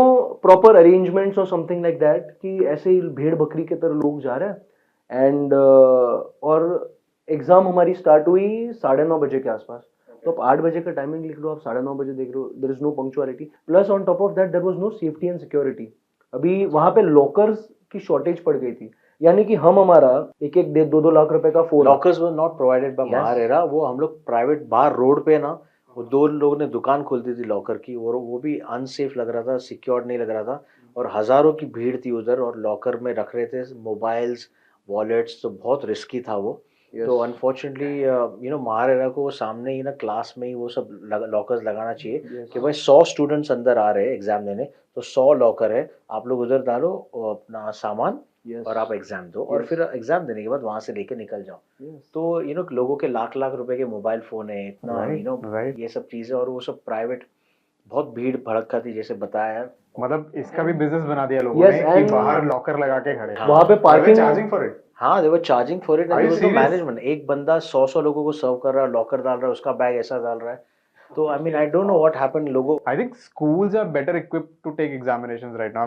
S4: प्रॉपर अरेंजमेंट्स और समथिंग लाइक दैट, कि ऐसे ही भेड़ बकरी की तरह लोग जा रहे हैं। एंड और एग्जाम हमारी स्टार्ट हुई 9:30 बजे के आसपास। तो आप 8 बजे का टाइमिंग लिख लो, आप 9:30 बजे देख रहे हो, there is no punctuality. Plus on top of that there was no safety and security. अभी वहां पे लॉकर्स की शॉर्टेज पड़ गई थी, यानी कि हम हमारा एक एक 2-2 लाख रुपए का phone,
S1: lockers were not provided by
S4: Yes.
S1: MahaRERA, वो हम लोग प्राइवेट बाहर रोड पे ना, वो दो लोगों ने दुकान खोल दी थी लॉकर की, और वो भी अनसेफ लग रहा था, सिक्योर्ड नहीं लग रहा था, और हजारों की भीड़ थी उधर, और लॉकर में रख रहे थे मोबाइल्स, वॉलेट्स, तो बहुत रिस्की था वो।
S4: Yes.
S1: तो अनफॉर्चुनेटली महारेरा को वो सामने ही ना क्लास में ही वो सब लॉकर्स लगाना चाहिए
S4: Yes.
S1: कि भाई 100 स्टूडेंट्स अंदर आ रहे हैं एग्जाम देने, तो 100 लॉकर है, आप लोग उधर डालो अपना सामान,
S4: Yes.
S1: और आप एग्जाम दो, और
S4: Yes.
S1: फिर एग्जाम देने के बाद वहां से लेके निकल जाओ।
S4: Yes.
S1: तो लोगों के लाख लाख रुपए के मोबाइल फोन है, इतना
S2: Right.
S1: ये सब चीजें, और वो सब प्राइवेट, बहुत भीड़ भड़का थी जैसे बताया।
S2: मतलब इसका भी बिजनेस बना दिया लोगों
S4: Yes,
S2: ने कि
S4: and-
S2: बाहर लॉकर लगा के खड़े
S1: हाँ।
S4: वहां पे पार्किंग,
S2: चार्जिंग फॉर इट।
S1: हाँ, they were charging for it,
S2: Are you serious?
S1: Management, एक बंदा 100 लोगों को सर्व कर रहा है, लॉकर डाल रहा है, उसका बैग ऐसा डाल रहा है। तो I mean I don't know what happened लोगों।
S2: I think schools are better equipped to take examinations right now.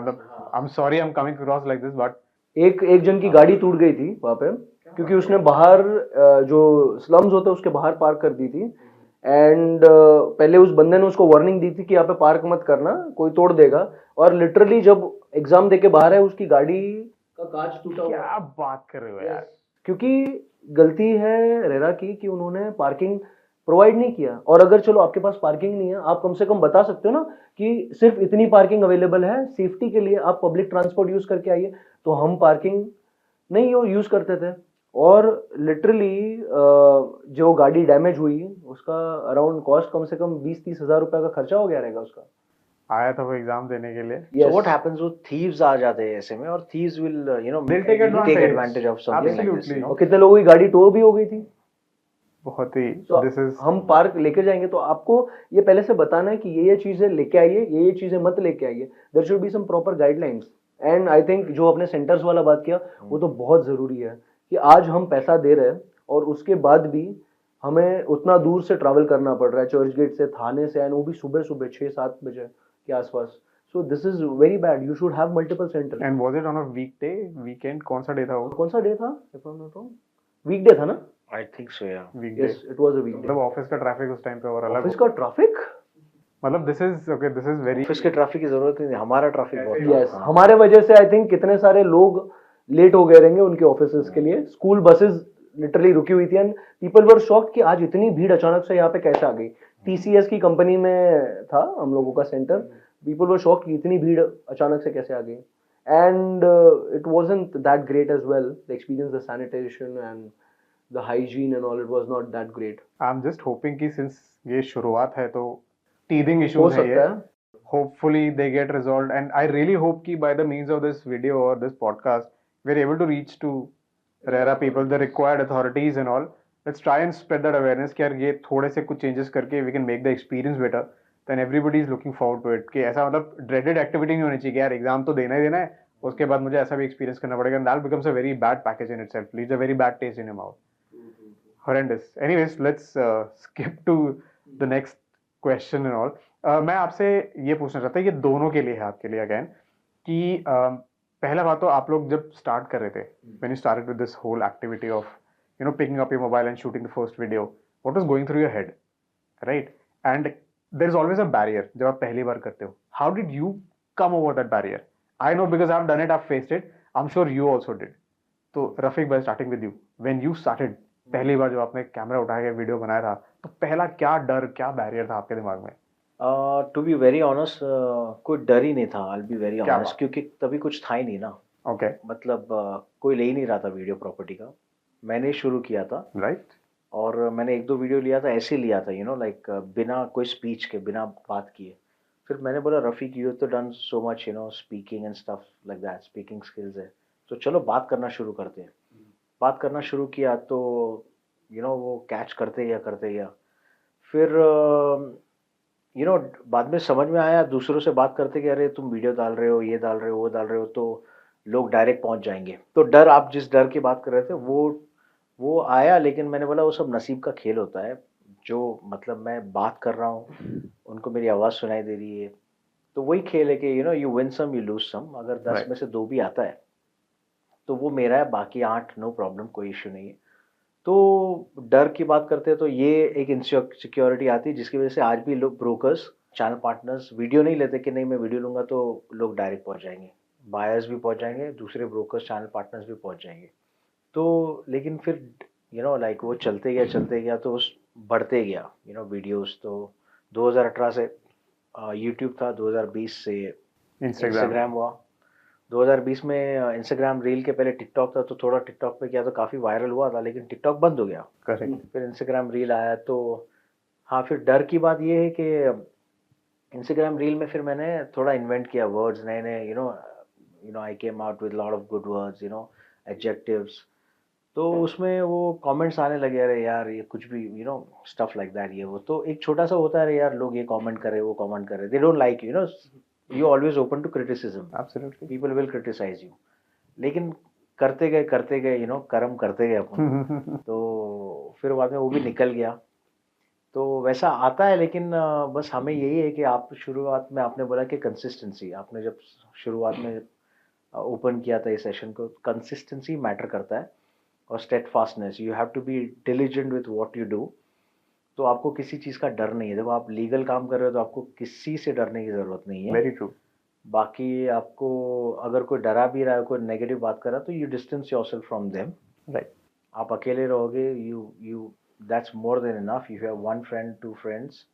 S2: I'm sorry I'm coming across like this, but
S4: एक जन की गाड़ी टूट गई थी वहां पे, क्योंकि उसने बाहर जो स्लम्स होते हैं उसके बाहर पार्क कर दी थी, एंड पहले उस बंदे ने उसको वार्निंग दी थी कि यहाँ पे पार्क मत करना, कोई तोड़ देगा, और लिटरली जब एग्जाम देके बाहर है उसकी गाड़ी का कांच टूटा हुआ है।
S2: क्या बात कर रहे हो यार?
S4: क्योंकि गलती है रेरा की कि उन्होंने पार्किंग प्रोवाइड नहीं किया, और अगर चलो आपके पास पार्किंग नहीं है, आप कम से कम बता सकते हो ना कि सिर्फ इतनी पार्किंग अवेलेबल है, सेफ्टी के लिए आप पब्लिक ट्रांसपोर्ट यूज करके आइए। तो हम पार्किंग नहीं यूज करते थे, और लिटरली जो गाड़ी डैमेज हुई उसका अराउंड कॉस्ट कम से कम 20-30 हजार रुपए का खर्चा हो गया रहेगा उसका।
S2: आया था वो एग्जाम देने के लिए।
S1: सो व्हाट हैपेंस, वो थीव्स आ जाते हैं ऐसे में, और thieves will
S2: They'll take advantage.
S1: Of something like this,
S2: Absolutely.
S4: और कितने लोगों की गाड़ी टो भी हो गई थी।
S2: बहुत ही
S4: तो
S2: दिस इज
S4: हम पार्क लेके जाएंगे तो आपको ये पहले से बताना है कि ये चीजें लेके आइए, ये चीजें मत लेके आइए। There should be some proper guidelines, and I think जो आपने सेंटर्स वाला बात किया वो तो बहुत जरूरी है कि आज हम पैसा दे रहे हैं और उसके बाद भी हमें उतना दूर से ट्रैवल करना पड़ रहा है, चर्च गेट से, थाने से, एंड वो भी सुबह सुबह 6-7 बजे के आसपास। So this is very bad, you should have multiple center.
S2: And was it on a weekday, weekend, कौन सा डे था वो?
S4: कौन सा डे था? If I am not wrong, weekday था ना?
S1: I think so, yeah
S2: weekday.
S4: Yes, it was a weekday.
S2: मतलब ऑफिस का ट्रैफिक उस टाइम पे और अलग
S4: ऑफिस का ट्रैफिक,
S2: मतलब this is okay, this is very
S1: office के ट्रैफिक की जरूरत नहीं, हमारा ट्रैफिक बहुत था।
S4: यस, हमारे वजह से आई थिंक कितने सारे लोग लेट हो गए रहेंगे उनके ऑफिसेज के लिए। स्कूल बसेस लिटरली रुकी हुई थी, एंड पीपल वर शॉक्ड कि आज इतनी भीड़ अचानक से यहाँ पे कैसे आ गई। टीसीएस की कंपनी में था हम लोगों का सेंटर, पीपल वर शॉक्ड कि इतनी भीड़ अचानक से कैसे आ गई, and it wasn't that great as well, the experience, the sanitation and the hygiene and all, it was not that great.
S2: I am just hoping कि सिंस ये शुरुआत है तो टीदिंग
S4: हो
S2: इश्यूज है
S4: सकता
S2: ये,
S4: है
S2: hopefully they get resolved, and I really hope कि by the means of this video or this podcast we're able to reach to RERA people, the required authorities and all. Let's try and spread that awareness कि यार ये थोड़े से कुछ changes करके we can make the experience better, then everybody is looking forward to it। कि ऐसा मतलब dreaded activity नहीं होनी चाहिए कि यार एग्जाम तो देना ही देना है, उसके बाद मुझे ऐसा भी एक्सपीरियंस करना पड़ेगा, and that becomes a very bad package in itself, leaves a very bad taste in your mouth, horrendous। Anyways, let's skip to the next question and all। मैं आपसे ये पूछना चाहता हूँ, ये दोनों के लिए है, आपके लिए अगेन, कि पहला बात तो आप लोग जब स्टार्ट कर रहे थे, when you started with this whole activity of picking up your mobile and shooting the first video, what was going through your head, right? And there is always a barrier जब आप पहली बार करते हो। How did you come over that barrier? I know because I have done it, I have faced it, I am sure you also did. तो रफीक भाई, starting with you, when you started, पहली बार जब आपने कैमरा उठा के video बनाया था, तो पहला क्या डर, क्या बैरियर था आपके दिमाग में?
S1: टू बी वेरी ऑनेस्ट, कोई डर ही नहीं था, आई बी वेरी
S2: क्या
S1: ऑनेस्ट,
S2: बात?
S1: क्योंकि तभी कुछ था ही नहीं ना,
S2: ओके,
S1: मतलब कोई ले ही नहीं रहा था वीडियो प्रॉपर्टी का। मैंने शुरू किया था,
S2: राइट।
S1: और मैंने 1-2 वीडियो लिया था, ऐसे ही लिया था, लाइक बिना कोई स्पीच के, बिना बात किए। फिर मैंने बोला रफीक, यू तो done so much speaking and stuff like that, speaking skills है, तो चलो बात करना शुरू करते हैं। बात करना शुरू किया तो वो कैच करते गया। फिर बाद में समझ में आया, दूसरों से बात करते कि अरे तुम वीडियो डाल रहे हो, ये डाल रहे हो, वो डाल रहे हो, तो लोग डायरेक्ट पहुंच जाएंगे। तो डर, आप जिस डर की बात कर रहे थे वो आया, लेकिन मैंने बोला वो सब नसीब का खेल होता है। जो मतलब मैं बात कर रहा हूँ, उनको मेरी आवाज़ सुनाई दे रही है, तो वही खेल है कि you win some you lose some. अगर 10
S2: Right.
S1: में से 2 भी आता है तो वो मेरा है, बाकी 8 नो प्रॉब्लम, कोई इश्यू नहीं है। तो डर की बात करते हैं तो ये एक इनसिक्योरिटी आती है, जिसकी वजह से आज भी लोग, ब्रोकर्स, चैनल पार्टनर्स वीडियो नहीं लेते कि नहीं मैं वीडियो लूंगा तो लोग डायरेक्ट पहुंच जाएंगे।
S3: बायर्स भी पहुंच जाएंगे, दूसरे ब्रोकर्स चैनल पार्टनर्स भी पहुंच जाएंगे। तो लेकिन फिर लाइक वो चलते गया तो उस बढ़ते गया वीडियोस। तो 2018 से यूट्यूब था, 2020 से
S2: इंस्टाग्राम।
S3: इंस्टाग्राम हुआ। 2020 में इंस्टाग्राम रील के पहले टिकटॉक था, तो थोड़ा टिकटॉक पे किया तो काफ़ी वायरल हुआ था, लेकिन टिकटॉक बंद हो गया।
S2: करेक्ट।
S3: फिर इंस्टाग्राम रील आया। तो हाँ, फिर डर की बात ये है कि इंस्टाग्राम रील में फिर मैंने थोड़ा इन्वेंट किया वर्ड्स नए नए, I came out with lot of good words, adjectives. तो उसमें वो कमेंट्स आने लगे, अरे यार ये कुछ भी स्टफ लाइक दैट, ये वो। तो एक छोटा सा होता है, अरे यार लोग ये कमेंट करे, वो कमेंट करे, they don't like you always open to criticism,
S2: absolutely.
S3: People will criticise you. लेकिन करते गए कर्म करते गए अपन। तो फिर बाद में वो भी निकल गया। तो वैसा आता है, लेकिन बस हमें यही है कि आप शुरुआत में आपने बोला कि कंसिस्टेंसी, आपने जब शुरुआत में ओपन किया था इस सेशन को, कंसिस्टेंसी मैटर करता है और steadfastness. You have to be diligent with what you do. तो आपको किसी चीज़ का डर नहीं है। जब आप लीगल काम कर रहे हो तो आपको किसी से डरने की ज़रूरत नहीं है।
S2: Very true.
S3: बाकी आपको अगर कोई डरा भी रहा है, कोई नेगेटिव बात कर रहा है, तो you distance yourself from them.
S2: Right.
S3: आप अकेले रहोगे, you that's more than enough. You have one friend, two friends,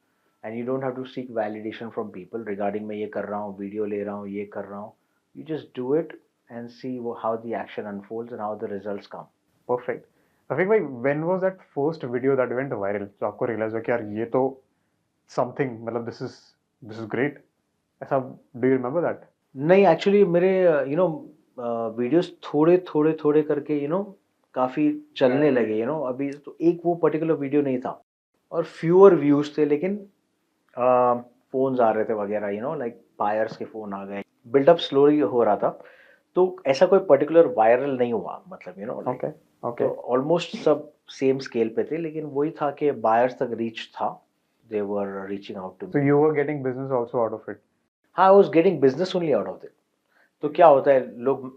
S3: and you don't have to seek validation from people regarding मैं ये कर रहा हूँ, वीडियो ले रहा हूँ, ये कर रहा हूँ। You just do it and see how the action unfolds and how the results come.
S2: Perfect. Rafiq भाई, when was that first video that went viral, तो आपको रियलाइज हुआ कि यार ये तो समथिंग, मतलब दिस इज ग्रेट, ऐसा? Do you remember that?
S3: नहीं, एक्चुअली मेरे वीडियोस थोड़े करके काफ़ी चलने लगे। अभी तो एक वो पर्टिकुलर वीडियो नहीं था और फ्यूअर व्यूज थे, लेकिन फोन्स आ रहे थे वगैरह, लाइक बायर्स के फ़ोन आ गए, बिल्डअप स्लोली हो रहा था। तो ऐसा कोई पर्टिकुलर वायरल नहीं हुआ, मतलब
S2: ओके
S3: तो
S2: ओके।
S3: ऑलमोस्ट सब सेम स्केल पे थे, लेकिन वही था कि बायर्स तक रीच था, they were reaching out to
S2: so
S3: me.
S2: You were getting business also out of it?
S3: हाँ, I was getting business only out of it. तो क्या होता है, लोग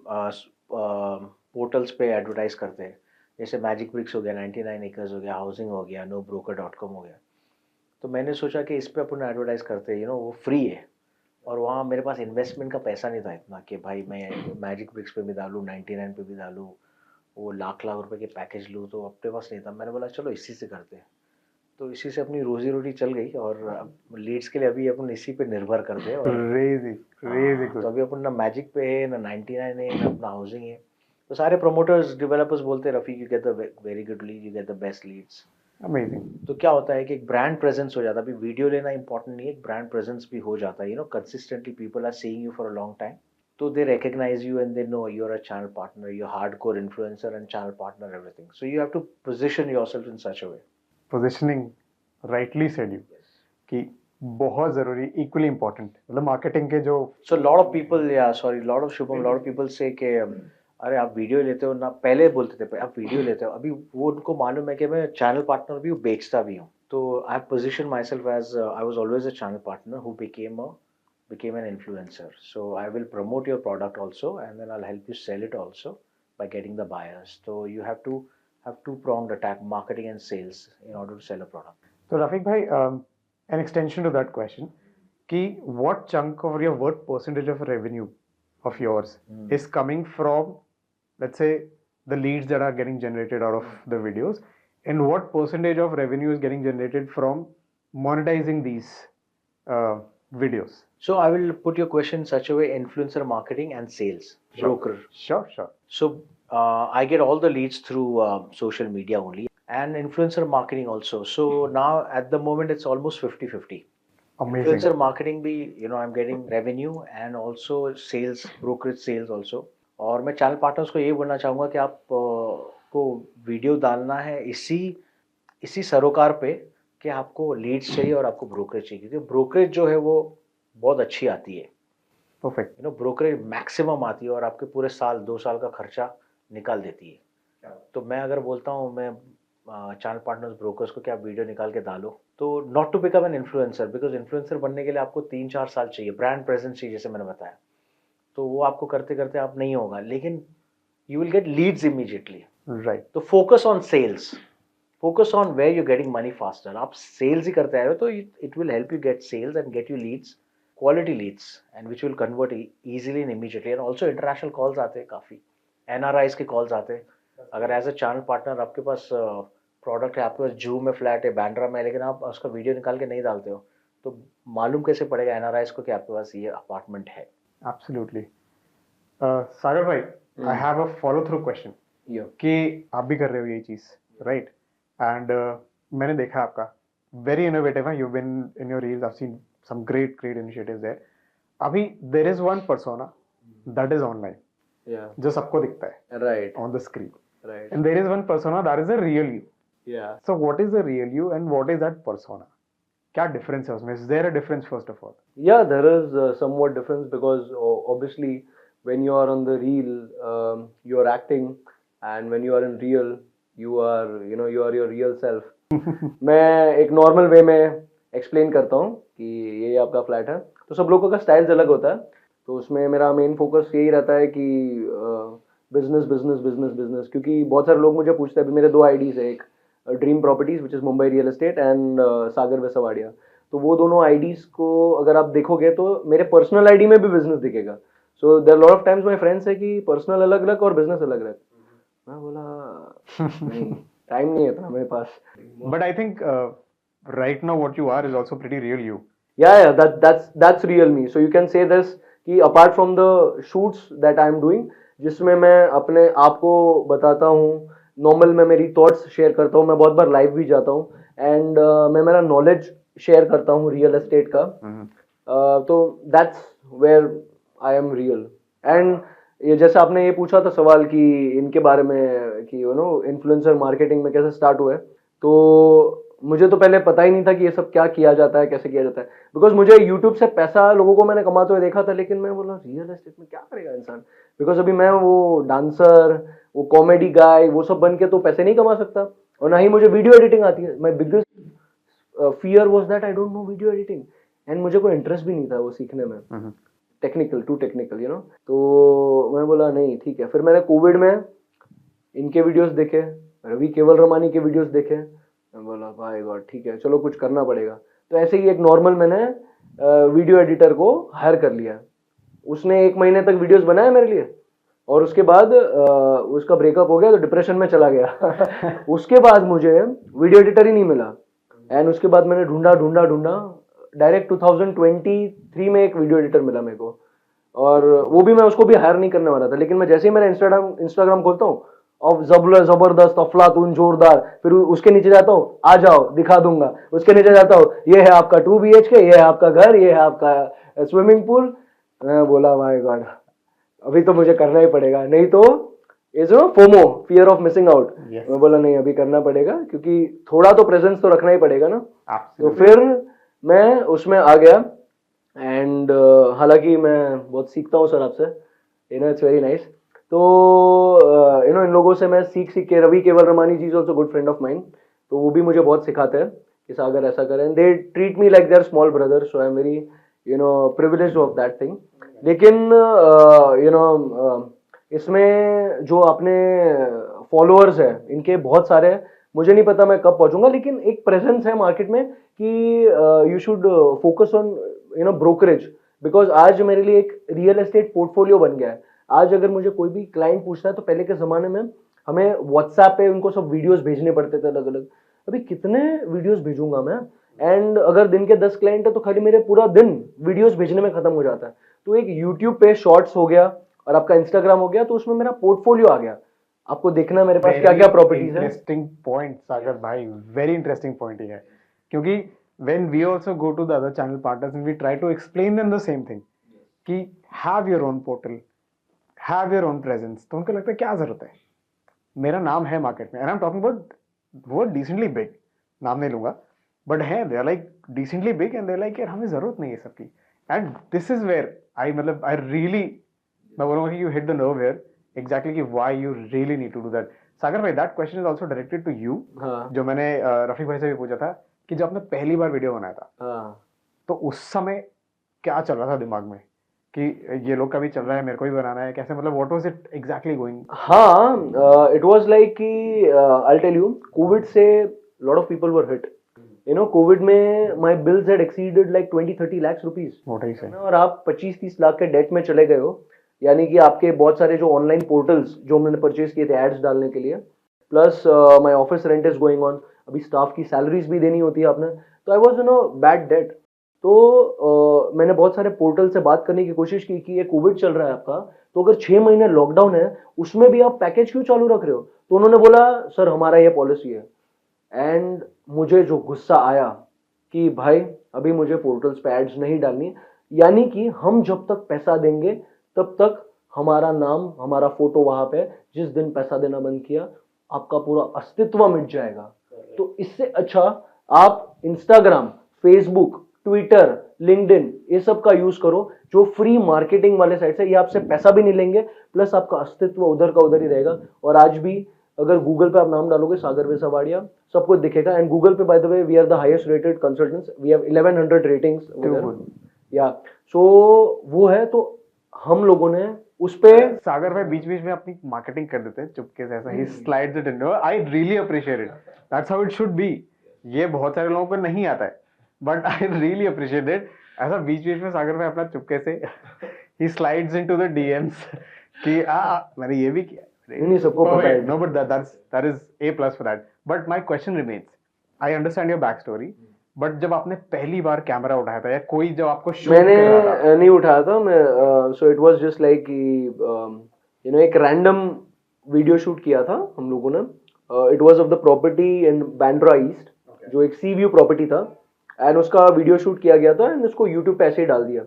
S3: पोर्टल्स पे एडवर्टाइज करते हैं, जैसे मैजिक ब्रिक्स हो गया, 99 एकर्स हो गया, हाउसिंग हो गया, NoBroker.com हो गया। तो मैंने सोचा कि इस पे अपन एडवर्टाइज करते हैं, वो फ्री है। और वहाँ मेरे पास इन्वेस्टमेंट का पैसा नहीं था इतना कि भाई मैं मैजिक ब्रिक्स पे भी डालूँ, 99 पे भी डालूँ, वो लाख लाख रुपए के पैकेज लूँ, तो अपने पास नहीं था। मैंने बोला चलो इसी से करते हैं। तो इसी से अपनी रोजी रोटी चल गई, और अब लीड्स के लिए अभी अपन इसी पे निर्भर करते हैं। और
S2: क्रेजी क्रेजी
S3: हाँ,
S2: गुड।
S3: तो अभी अपन ना मैजिक पे है, ना 99 है, ना अपना हाउसिंग है। तो सारे प्रमोटर्स, डेवलपर्स बोलते हैं, Rafiq you get the very good lead, you get the best leads.
S2: Amazing.
S3: तो क्या होता है कि एक ब्रांड प्रेजेंस हो जाता है। अभी वीडियो लेना इंपॉर्टेंट नहीं है, एक ब्रांड प्रेजेंस भी हो जाता है। Consistently people are seeing you for a long time, तो they recognize you and they know you're a channel partner, you're hardcore influencer and channel partner, everything. So you have to position yourself in such a way.
S2: Positioning, rightly said you, कि बहुत जरूरी, equally important, मतलब marketing के जो
S3: So lot of people, yeah, sorry, lot of Shubham, lot of people say कि अरे आप video लेते हो ना, पहले बोलते थे आप वीडियो लेते हो, अभी वो उनको मालूम है कि मैं चैनल पार्टनर भी हूँ, बेचता भी हूँ। तो I position myself as I was always a channel partner who became an influencer. So I will promote your product also, and then I'll help you sell it also by getting the buyers. So you have to have two-pronged attack, marketing and sales, in order to sell a product.
S2: तो रफीक भाई, an extension to that question, कि what chunk of your, what percentage of revenue of yours is coming from, let's say, the leads that are getting generated out of the videos, and what percentage of revenue is getting generated from monetizing these videos?
S3: So I will put your question in such a way: influencer marketing and sales, broker.
S2: Sure.
S3: So I get all the leads through social media only, and influencer marketing also. So now at the moment it's almost 50-50.
S2: Amazing.
S3: Influencer marketing भी I'm getting revenue and also sales, brokerage sales also. और मैं channel partners को ये बोलना चाहूँगा कि आप को वीडियो डालना है इसी सरोकार पे कि आपको लीड्स चाहिए और आपको ब्रोकरेज चाहिए, क्योंकि ब्रोकरेज जो है वो बहुत अच्छी आती है।
S2: Perfect.
S3: ब्रोकरेज मैक्सिमम आती है और आपके पूरे साल 2 साल का खर्चा निकाल देती है। तो मैं अगर बोलता हूँ, मैं चैनल पार्टनर्स ब्रोकर्स को, क्या आप वीडियो निकाल के डालो, तो not to become an influencer, because influencer बनने के लिए आपको 3-4 साल चाहिए, ब्रांड प्रेजेंस चाहिए, जैसे मैंने बताया। तो वो आपको करते करते आप नहीं होगा, लेकिन you will get leads immediately.
S2: Right.
S3: तो focus on sales, focus on where you getting money faster. आप सेल्स ही करते आए हो तो it will help you get sales and get you leads quality leads and which will convert easily and immediately. And also international calls आते हैं काफ़ी, NRIs के calls आते हैं. अगर एज अ चैनल पार्टनर आपके पास प्रोडक्ट है, आपके पास जू में फ्लैट है, बैंड्रा में, लेकिन आप उसका वीडियो निकाल के नहीं डालते हो, तो मालूम कैसे पड़ेगा NRIs को कि आपके पास ये अपार्टमेंट है.
S2: एब्सोल्युटली. सागर भाई, आई have a follow through question कि आप भी कर रहे हो यही चीज, राइट? एंड मैंने देखा आपका वेरी इनोवेटिव है. You been in your reels, I have seen some great initiatives there. अभी there is one persona that is online,
S4: Yeah.
S2: जो सबको दिखता है
S4: Right.
S2: On the screen,
S4: Right.
S2: And there is one persona that is the real you.
S4: Yeah.
S2: So what is the real you and what is that persona? क्या difference है उसमें? Is there a difference first of all?
S4: Yeah, there is somewhat difference because obviously when you are on the reel, you are acting, and when you are in real, you are you are your real self. मैं एक normal way में explain करता हूँ कि ये आपका flat है, तो सब लोगों का स्टाइल्स अलग होता है. तो उसमें मेरा मेन फोकस यही रहता है कि बिजनेस बिजनेस बिजनेस बिजनेस, क्योंकि बहुत सारे लोग मुझे पूछते हैं. अभी मेरे 2 आईडीज है, एक dream properties which is Mumbai real estate and Sagar Veswadia. तो वो दोनों आईडीज को अगर आप देखोगे तो मेरे पर्सनल आईडी में भी बिजनेस दिखेगा. So there lot of times my friends है कि पर्सनल अलग अलग और बिजनेस अलग अलग. मैं बोला नहीं, टाइम नहीं है इतना मेरे पास.
S2: But I think right now what you are is also pretty real you.
S4: Yeah, that's real me. So you can say this कि apart from the shoots that I'm doing, जिसमें मैं अपने आप को बताता हूँ, नॉर्मल में मेरी थॉट्स शेयर करता हूँ, मैं बहुत बार लाइव भी जाता हूँ, एंड मैं मेरा नॉलेज शेयर करता हूँ रियल एस्टेट का. तो that's where I am real. And ये जैसे आपने ये पूछा था सवाल कि इनके बारे में कि इन्फ्लुएंसर मार्केटिंग में कैसे स्टार्ट हुआ है, तो मुझे तो पहले पता ही नहीं था कि ये सब क्या किया जाता है, कैसे किया जाता है. बिकॉज मुझे यूट्यूब से पैसा लोगों को मैंने कमाते हुए देखा था, लेकिन मैं बोला रियल एस्टेट में क्या करेगा इंसान. बिकॉज अभी मैं वो डांसर, वो कॉमेडी गाय, वो सब बन के तो पैसे नहीं कमा सकता, और ना ही मुझे वीडियो एडिटिंग आती है. My biggest fear was that I don't know video editing, and मुझे कोई इंटरेस्ट भी नहीं था वो सीखने में. टेक्निकल तो मैं बोला नहीं ठीक है. फिर मैंने कोविड में इनके वीडियोस देखे, रवि केवल रमानी के वीडियोस देखे. मैं बोला भाई गॉड ठीक है, चलो कुछ करना पड़ेगा. तो ऐसे ही एक नॉर्मल मैंने वीडियो एडिटर को हायर कर लिया. उसने 1 महीने तक वीडियोस बनाए मेरे लिए, और उसके बाद उसका ब्रेकअप हो गया तो डिप्रेशन में चला गया. उसके बाद मुझे वीडियो एडिटर ही नहीं मिला, एंड उसके बाद मैंने ढूंढा डायरेक्ट 2023 में एक वीडियो एडिटर मिला मेरे को, और वो भी मैं उसको भी हायर नहीं करने वाला था. लेकिन मैं जैसे ही मेरा इंस्टाग्राम खोलता हूँ, और जबरदस्त अफलातून जोरदार, फिर उसके नीचे जाता हूँ, आ जाओ दिखा दूंगा. उसके नीचे जाता हूँ, ये है आपका 2 BHK, ये है आपका घर, ये है आपका स्विमिंग पूल. मैं बोला माय गॉड, अभी तो मुझे करना ही पड़ेगा, नहीं तो ये जो FOMO, fear of missing out. मैं बोला नहीं, अभी करना पड़ेगा, क्योंकि थोड़ा तो प्रेजेंस तो रखना ही पड़ेगा ना. तो फिर मैं उसमें आ गया. एंड हालांकि मैं बहुत सीखता हूँ सर आपसे, इट्स वेरी नाइस. तो इन लोगों से मैं सीख के, Ravi Keval Ramani ji is also good friend of mine, तो वो भी मुझे बहुत सिखाते हैं कि सागर ऐसा करें. They treat me like their small brother, so I am very privileged of that thing. लेकिन इसमें जो अपने फॉलोअर्स हैं इनके बहुत सारे हैं. मुझे नहीं पता मैं कब पहुंचूंगा, लेकिन एक प्रेजेंस है मार्केट में कि you should focus on brokerage. Because आज मेरे लिए एक रियल एस्टेट पोर्टफोलियो बन गया है. आज अगर मुझे कोई भी क्लाइंट पूछता है, तो पहले के ज़माने में हमें व्हाट्सएप पे उनको सब वीडियोस भेजने पड़ते थे अलग अलग. अभी कितने वीडियोस भेजूंगा मैं, एंड अगर दिन के 10 क्लाइंट है तो खाली मेरे पूरा दिन वीडियोस भेजने में खत्म हो जाता है. तो एक यूट्यूब पे शॉर्ट्स हो गया और आपका इंस्टाग्राम हो गया, तो उसमें मेरा पोर्टफोलियो आ गया. आपको देखना मेरे पास क्या क्या प्रॉपर्टीज है.
S2: इंटरेस्टिंग पॉइंट सागर भाई, वेरी इंटरेस्टिंग पॉइंट है, क्योंकि when we also go to the other channel partners and we try to explain them the same thing कि have your own portal, have your own presence, तो उनको लगता है क्या जरूरत है, मेरा नाम है मार्केट में, and I'm talking about वो decently big, नाम नहीं लूंगा, but है they are like decently big and they're like यार हमें जरूरत नहीं है सबकी. and this is where I really मैं बोलूँगा कि you hit the nerve here exactly कि why you really need to do that. सागर भाई, that question is also directed to you.
S4: हाँ.
S2: जो मैंने रफीक भाई से भी पूछा था कि जब आपने पहली बार वीडियो बनाया था, तो उस समय क्या चल रहा था दिमाग में कि ये लोग का भी चल रहा है, मेरे को भी बनाना है, कैसे, मतलब what was it exactly going?
S4: हाँ, इट वाज लाइक कि आई टेल यू, कोविड से lot of people were hit, Covid में my bills had exceeded like 20-30 lakh rupees,
S2: What are you saying?
S4: और आप 25-30 लाख के डेट में चले गए हो, यानी कि आपके बहुत सारे जो ऑनलाइन पोर्टल्स जो हमने परचेज किए थे एड्स डालने के लिए, plus my office rent is going on, अभी स्टाफ की सैलरीज भी देनी होती है आपने, तो आई वाज बैड डेट। तो मैंने बहुत सारे पोर्टल से बात करने की कोशिश की कि ये कोविड चल रहा है आपका, तो अगर 6 महीने लॉकडाउन है उसमें भी आप पैकेज क्यों चालू रख रहे हो? तो उन्होंने बोला सर हमारा ये पॉलिसी है। एंड मुझे जो गुस्सा आया कि भाई अभी मुझे पोर्टल्स पे एड्स नहीं डालनी, यानी कि हम जब तक पैसा देंगे तब तक हमारा नाम, हमारा फोटो वहां पे, जिस दिन पैसा देना बंद किया आपका पूरा अस्तित्व मिट जाएगा। तो इससे अच्छा आप इंस्टाग्राम, फेसबुक, ट्विटर, लिंक्डइन ये सब का यूज करो, जो फ्री मार्केटिंग वाले साइट से, ये आपसे पैसा भी नहीं लेंगे, प्लस आपका अस्तित्व उधर का उधर ही रहेगा। और आज भी अगर गूगल पे आप नाम डालोगे सागर वेसावाड़िया, सब कुछ दिखेगा। एंड गूगल पे by the way we are the highest rated consultants, we have 1100 ratings yeah, so वो है। तो हम लोगों ने उस पे
S2: सागर भाई बीच बीच में अपनी मार्केटिंग कर देते हैं चुपके से, ऐसा ही slides it in. I really appreciate it, that's how it should be. ये बहुत सारे लोगों को नहीं आता है, but I really appreciate it. ऐसा बीच बीच में सागर भाई अपना चुपके से ही स्लाइड्स इनटू द डीएम्स कि मैंने ये भी किया।
S4: नहीं, सबको पता है।
S2: No, but that is A plus for that. But my question remains. I understand your backstory. But जब आपने पहली बार कैमरा उठाया था या कोई जब आपको शूट कर रहा था,
S4: मैंने नहीं उठाया था मैं, so it was just like एक रैंडम वीडियो शूट किया था हम लोगों ने। It was of the property in Bandra east, जो एक सी व्यू प्रॉपर्टी था, एंड उसका वीडियो शूट किया गया था एंड उसको यूट्यूब पे ऐसे ही डाल दिया।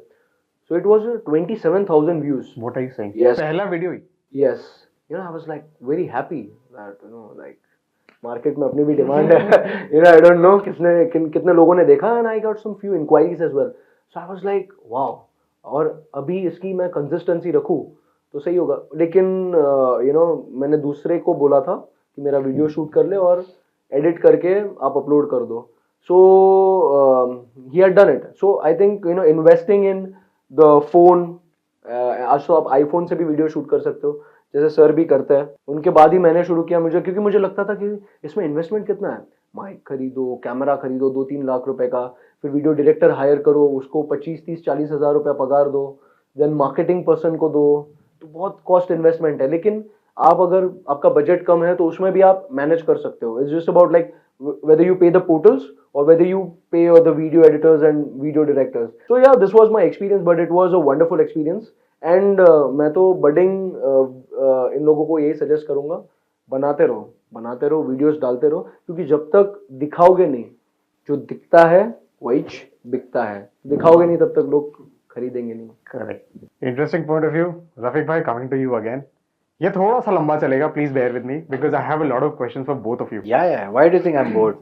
S4: So it was 27,000 views.
S2: What are you saying?
S4: Yes.
S2: पहला video he.
S4: Yes, I was like very happy that like market में अपनी भी डिमांड है। आई डोंट नो कितने लोगों ने देखा, and I got some few inquiries as well. So I was like wow, और अभी इसकी मैं कंसिस्टेंसी रखूं तो सही होगा। लेकिन मैंने दूसरे को बोला था कि मेरा वीडियो शूट कर ले और एडिट करके आप अपलोड कर दो। So he had done it. So I think investing in the phone, आज तो आप आईफोन से भी वीडियो शूट कर सकते हो, जैसे सर भी करते हैं। उनके बाद ही मैंने शुरू किया, क्योंकि मुझे लगता था कि इसमें इन्वेस्टमेंट कितना है, माइक खरीदो, कैमरा खरीदो 2-3 लाख रुपए का, फिर वीडियो डायरेक्टर हायर करो, उसको 25-30-40 हज़ार रुपया पगार दो, देन मार्केटिंग पर्सन को दो, तो बहुत कॉस्ट इन्वेस्टमेंट है। लेकिन आप अगर आपका बजट कम है तो उसमें भी आप मैनेज कर सकते हो। It's just about like whether you pay the portals or whether you pay the video editors and video directors. So yeah, this was my experience, but it was a wonderful experience. And मैं तो budding इन लोगों को यही suggest करूंगा, बनाते रहो, videos डालते रहो, क्योंकि जब तक दिखाओगे नहीं, जो दिखता है वही बिकता है, दिखाओगे नहीं तब तक लोग खरीदेंगे नहीं।
S2: Correct, interesting point of view. Rafiq भाई, कमिंग टू यू अगेन। ये थोड़ा सा लंबा चलेगा, please bear with me because I have a lot of questions for both of you.
S1: Yeah. Why do you think I'm bored?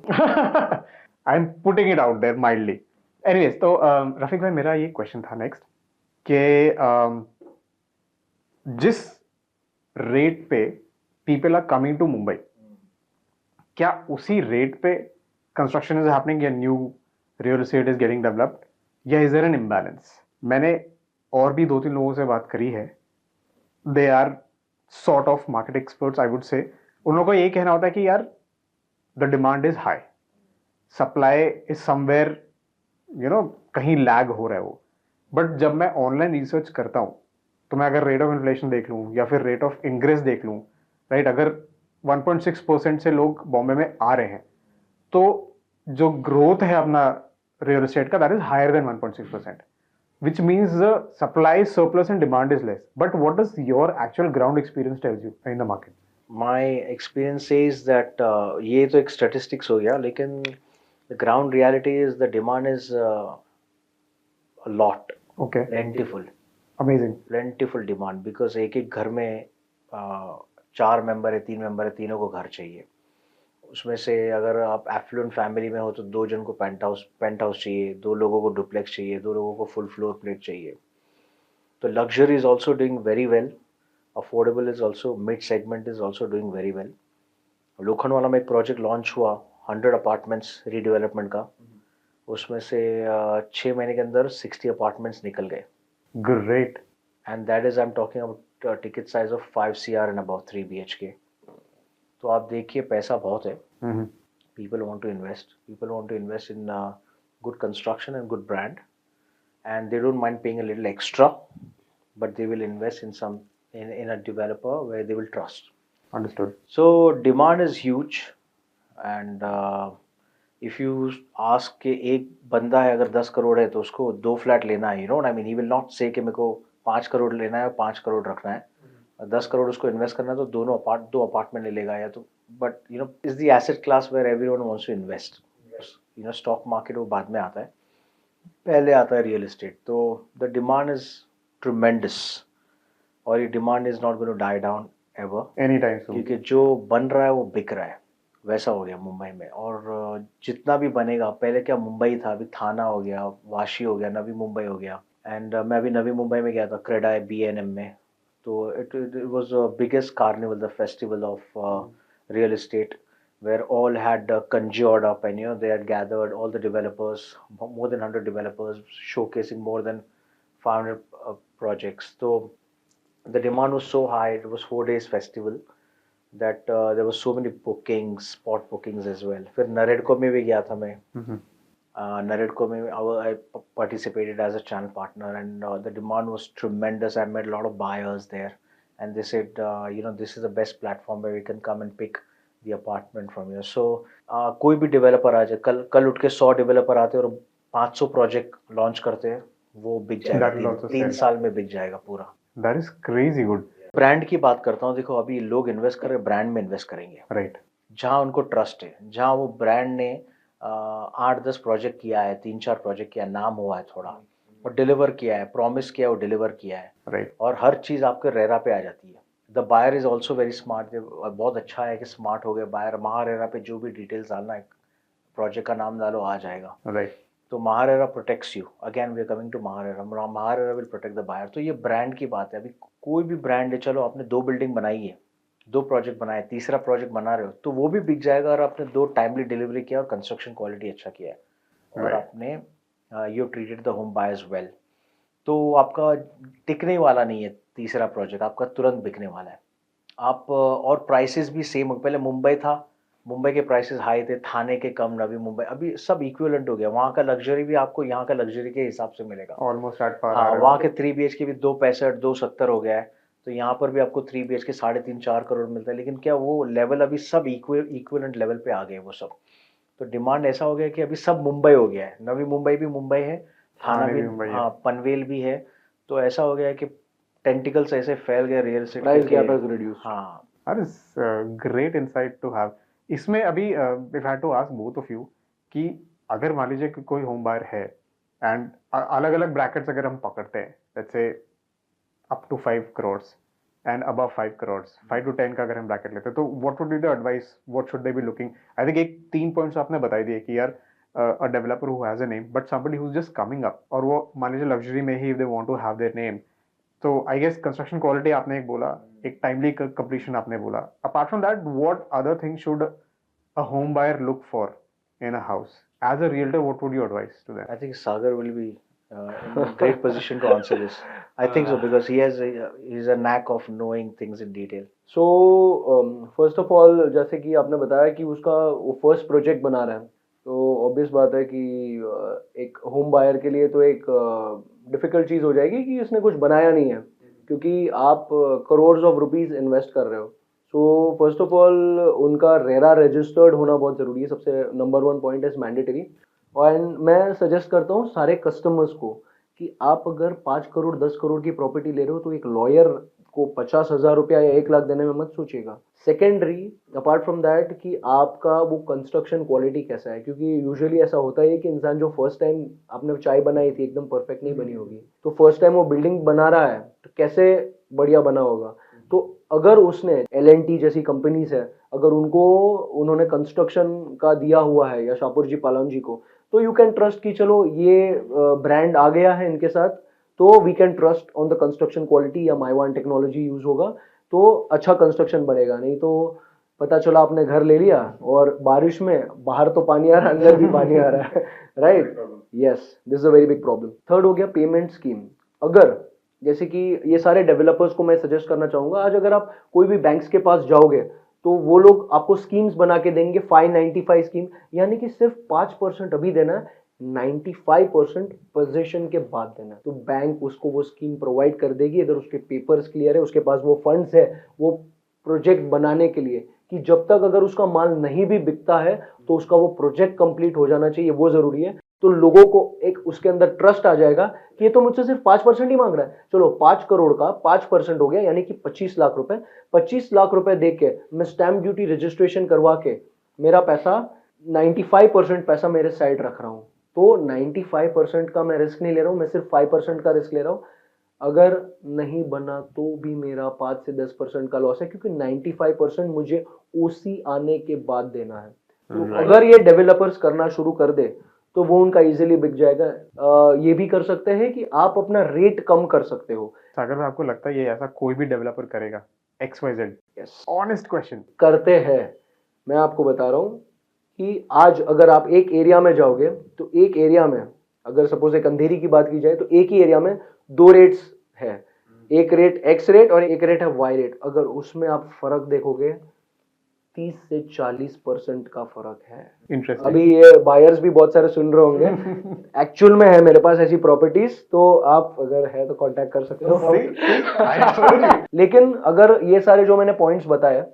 S2: I am putting it out there mildly. Anyways, तो रफीक भाई मेरा ये question था next कि जिस rate पे people are coming to Mumbai, क्या उसी रेट पे कंस्ट्रक्शन इज हैपनिंग या new real estate is getting developed, या इज देयर एन इम्बैलेंस? मैंने और भी 2-3 लोगों से बात करी है, they are sort of market experts I would say. उन लोगों का यही कहना होता है कि यार the demand is high, supply is somewhere कहीं लैग हो रहा है वो। बट जब मैं ऑनलाइन रिसर्च करता हूँ तो मैं अगर रेट ऑफ इन्फ्लेशन देख लूँ या फिर रेट ऑफ इंक्रीज देख लूँ, राइट, अगर 1.6% से लोग बॉम्बे में आ रहे हैं तो जो ग्रोथ है अपना रियल एस्टेट का, that is higher than 1.6%, which means the supply is surplus and demand is less. But what does your actual ground experience tells you in the market?
S1: My experience says that ये तो एक statistics हो गया, लेकिन the ground reality is the demand is a lot.
S2: Okay.
S1: Plentiful.
S2: Amazing.
S1: Plentiful demand, because एक घर में 4 member है, 3 मेंबर है, तीनों को घर चाहिए। उसमें से अगर आप एफ्लुएंट फैमिली में हो तो 2 जन को पेंट हाउस चाहिए, 2 लोगों को डुप्लेक्स चाहिए, 2 लोगों को फुल फ्लोर प्लेट चाहिए। तो luxury is also doing very well, affordable is also, mid segment is also doing very well. Lokhandwala में एक प्रोजेक्ट लॉन्च हुआ 100 अपार्टमेंट्स रीडेवलपमेंट का, उसमें से 6 महीने के अंदर 60 अपार्टमेंट्स निकल गए।
S2: Great.
S1: And that is I am talking about ticket size of 5 CR and about 3 BHK। तो आप देखिए पैसा बहुत है,
S3: People want to invest. People want to invest in good construction and good brand, and they don't mind paying a little extra, but they will invest in in a developer where they will trust.
S2: Understood.
S3: So demand is huge, and if you ask कि एक बंदा है अगर 10 करोड़ है तो उसको 2 flat लेना है, you know what I mean, he will not say कि मेरे को 5 करोड़ लेना है और 5 करोड़ रखना है, 10 करोड़ उसको इन्वेस्ट करना है तो दो अपार्टमेंट ले लेगा या तो, but you know is the asset class where everyone wants to invest. You know stock market वो बाद में आता है, पहले आता है रियल एस्टेट. तो द डिमांड इज ट्रिमेंडस, और ये demand is not going to die down ever,
S2: any time soon.
S3: क्योंकि जो बन रहा है वो बिक रहा है. वैसा हो गया मुंबई में, और जितना भी बनेगा, पहले क्या मुंबई था, अभी थाना हो गया, वाशी हो गया, नवी मुंबई हो गया. एंड मैं अभी नवी मुंबई में गया था, क्रेडाई BNM में. तो it was biggest carnival, the festival of real estate, where all had conjured up, and you know they had gathered all the developers, more than 100 developers, showcasing more than 500 projects. So the demand was so high. It was 4 days festival that there was so many bookings, spot bookings as well. फिर नरेडको में भी गया था मैं. Naredco में I participated as a channel partner, and the demand was tremendous. I met a lot of buyers there, and they said, you know, this is the best platform where we can come and pick the apartment from you. So कोई भी developer आ जाए, कल उठ के 100 developer आते हैं और 500 project launch करते हैं, वो बिक जाएगा, 3 साल में बिक जाएगा पूरा.
S2: That is crazy good.
S3: Brand की बात करता हूँ. देखो अभी लोग इन्वेस्ट कर रहे हैं, ब्रांड में इन्वेस्ट करेंगे,
S2: Right.
S3: जहाँ उनको ट्रस्ट है, जहाँ वो ब्रांड ने 8-10 प्रोजेक्ट किया है, 3-4 प्रोजेक्ट किया, नाम हुआ है थोड़ा, और डिलीवर किया है, प्रॉमिस किया है, वो डिलीवर किया है,
S2: Right.
S3: और हर चीज़ आपके रेरा पे आ जाती है. The buyer is also very smart. बहुत अच्छा है कि स्मार्ट हो गए बायर. महारेरा पे जो भी डिटेल्स डालना है, प्रोजेक्ट का नाम डालो, आ जाएगा.
S2: Right.
S3: तो MahaRERA protects you. Again we are coming to MahaRERA. MahaRERA will protect the buyer. तो ये ब्रांड की बात है. अभी कोई भी ब्रांड है, चलो आपने 2 बिल्डिंग बनाई है, 2 प्रोजेक्ट बनाए, तीसरा प्रोजेक्ट बना रहे हो, तो वो भी बिक जाएगा अगर आपने 2 टाइमली डिलीवरी किया और कंस्ट्रक्शन क्वालिटी अच्छा किया है, और
S2: Right.
S3: आपने you treated the home buyers well. तो आपका टिकने वाला नहीं है तीसरा प्रोजेक्ट, आपका तुरंत बिकने वाला है. आप और प्राइसेस भी सेम. पहले मुंबई था, मुंबई के प्राइसेस हाई थे, थाने के कम, नवी मुंबई, अभी सब इक्विवेलेंट हो गया. वहाँ का लग्जरी भी आपको यहाँ का लग्जरी के हिसाब से मिलेगा.
S2: Almost at par.
S3: हाँ, वहाँ के 3 BHK भी 265, 270 हो गया है. तो यहाँ पर भी आपको 3 BHK 3.5-4 करोड़ मिलता है. लेकिन क्या वो लेवल अभी सब इक्विवेलेंट लेवल पे आ गए वो सब. तो डिमांड ऐसा हो गया कि अभी सब मुंबई हो गया है. नवी मुंबई भी मुंबई है, थाना
S2: थाने
S3: भी,
S2: भी मुंबई है.
S3: हाँ, पनवेल भी है. तो ऐसा हो गया है कि टेंटिकल्स ऐसे फैल गए रियल एस्टेट
S4: प्राइस
S3: के.
S4: Gap has reduced.
S3: हाँ.
S2: That is great insight to have. इसमें अभी if I had to ask both of you कि अगर मान लीजिए कि कोई होम बायर है एंड अलग अलग ब्रैकेट्स अगर हम पकड़ते हैं, let's say up to 5 crores and above 5 crores, 5 to 10 का अगर हम ब्रैकेट लेते हैं, तो what would be the advice, what should they be looking? I think एक 3 points आपने बताई दिए कि यार a developer who has a name but somebody who's just coming up, और वो मान लीजिए लग्जरी में ही if they want to have their name, तो आई गेस कंस्ट्रक्शन क्वालिटी आपने एक बोला, एक टाइमली कंप्लीशन आपने बोला. Apart from that, what other thing should a home buyer look for in a house? As a realtor, what would you advice to them?
S3: I think Sagar will be in a great position to answer this. I think so, because he's a knack of knowing things in detail.
S4: So first of all, जैसे कि आपने बताया कि उसका वो first project बना रहा है, तो ऑब्वियस बात है कि एक होम बायर के लिए तो एक डिफिकल्ट चीज़ हो जाएगी कि उसने कुछ बनाया नहीं है, क्योंकि आप करोड़ ऑफ रुपीस इन्वेस्ट कर रहे हो. सो फर्स्ट ऑफ ऑल उनका रेरा रजिस्टर्ड होना बहुत ज़रूरी है. सबसे number 1 point is mandatory. And मैं सजेस्ट करता हूँ सारे कस्टमर्स को कि आप अगर 5 करोड़ 10 करोड़ की प्रॉपर्टी ले रहे हो तो एक लॉयर को 50,000 रुपया या 1 लाख देने में मत सोचिएगा. सेकेंडरी, अपार्ट फ्रॉम दैट, कि आपका वो कंस्ट्रक्शन क्वालिटी कैसा है, क्योंकि यूजुअली ऐसा होता है कि इंसान जो फर्स्ट टाइम आपने चाय बनाई थी एकदम परफेक्ट नहीं बनी होगी, तो फर्स्ट टाइम वो बिल्डिंग बना रहा है तो कैसे बढ़िया बना होगा. तो अगर उसने L&T जैसी कंपनीज है, अगर उन्होंने कंस्ट्रक्शन का दिया हुआ है, या शाहपुर जी पालाम जी को, तो यू कैन ट्रस्ट कि चलो ये ब्रांड आ गया है इनके साथ, तो we can trust on the construction quality, या माइवान टेक्नोलॉजी यूज होगा तो अच्छा कंस्ट्रक्शन बनेगा. नहीं तो पता चला आपने घर ले लिया और बारिश में बाहर तो पानी आ रहा है, अंदर भी पानी आ रहा है. Right, yes, this is a very big problem. Third हो गया पेमेंट स्कीम. अगर जैसे कि ये सारे डेवलपर्स को मैं सजेस्ट करना चाहूंगा, आज अगर आप कोई भी बैंक्स के पास जाओगे तो वो लोग आपको स्कीम्स बना के देंगे 595 स्कीम, यानी कि सिर्फ 5% अभी देना है, 95% पोजीशन के बाद देना है। तो बैंक उसको वो स्कीम प्रोवाइड कर देगी अगर उसके पेपर्स क्लियर है, उसके पास वो फंड्स है वो प्रोजेक्ट बनाने के लिए, कि जब तक अगर उसका माल नहीं भी बिकता है तो उसका वो प्रोजेक्ट कंप्लीट हो जाना चाहिए, वो जरूरी है। तो लोगों को एक उसके अंदर ट्रस्ट आ जाएगा कि ये तो मुझसे सिर्फ 5% ही मांग रहा है, चलो 5 करोड़ का 5% हो गया, यानी कि 25 लाख रुपए। 25 लाख रुपए दे के मैं स्टैंप ड्यूटी रजिस्ट्रेशन करवा के मेरा पैसा 95% पैसा मेरे साइड रख रहा हूं। तो 95% का मैं रिस्क नहीं ले रहा हूं, मैं सिर्फ 5% का रिस्क ले रहा हूं। अगर नहीं बना तो भी मेरा 5 से 10% का लॉस है, क्योंकि 95% मुझे ओसी आने के बाद देना है। तो अगर ये डेवलपर्स करना शुरू कर दे तो वो उनका इजीली बिक जाएगा। ये भी कर सकते हैं कि आप अपना रेट कम कर सकते हो।
S2: सागर भाई, आपको लगता है ये ऐसा कोई भी डेवलपर करेगा? XYZ, honest question.
S4: करते हैं, मैं आपको बता रहा हूँ कि आज अगर आप एक एरिया में जाओगे तो एक एरिया में, अगर सपोज एक अंधेरी की बात की जाए, तो एक ही एरिया में 2 रेट्स है, एक रेट X रेट और एक रेट है Y रेट। अगर उसमें आप फर्क देखोगे 30 से 40% का फर्क है।
S2: इंटरेस्टिंग।
S4: अभी ये बायर्स भी बहुत सारे सुन रहे होंगे, एक्चुअल में है मेरे पास ऐसी प्रॉपर्टीज, तो आप अगर है तो कांटेक्ट कर सकते हो। लेकिन अगर ये सारे जो मैंने पॉइंट्स बताए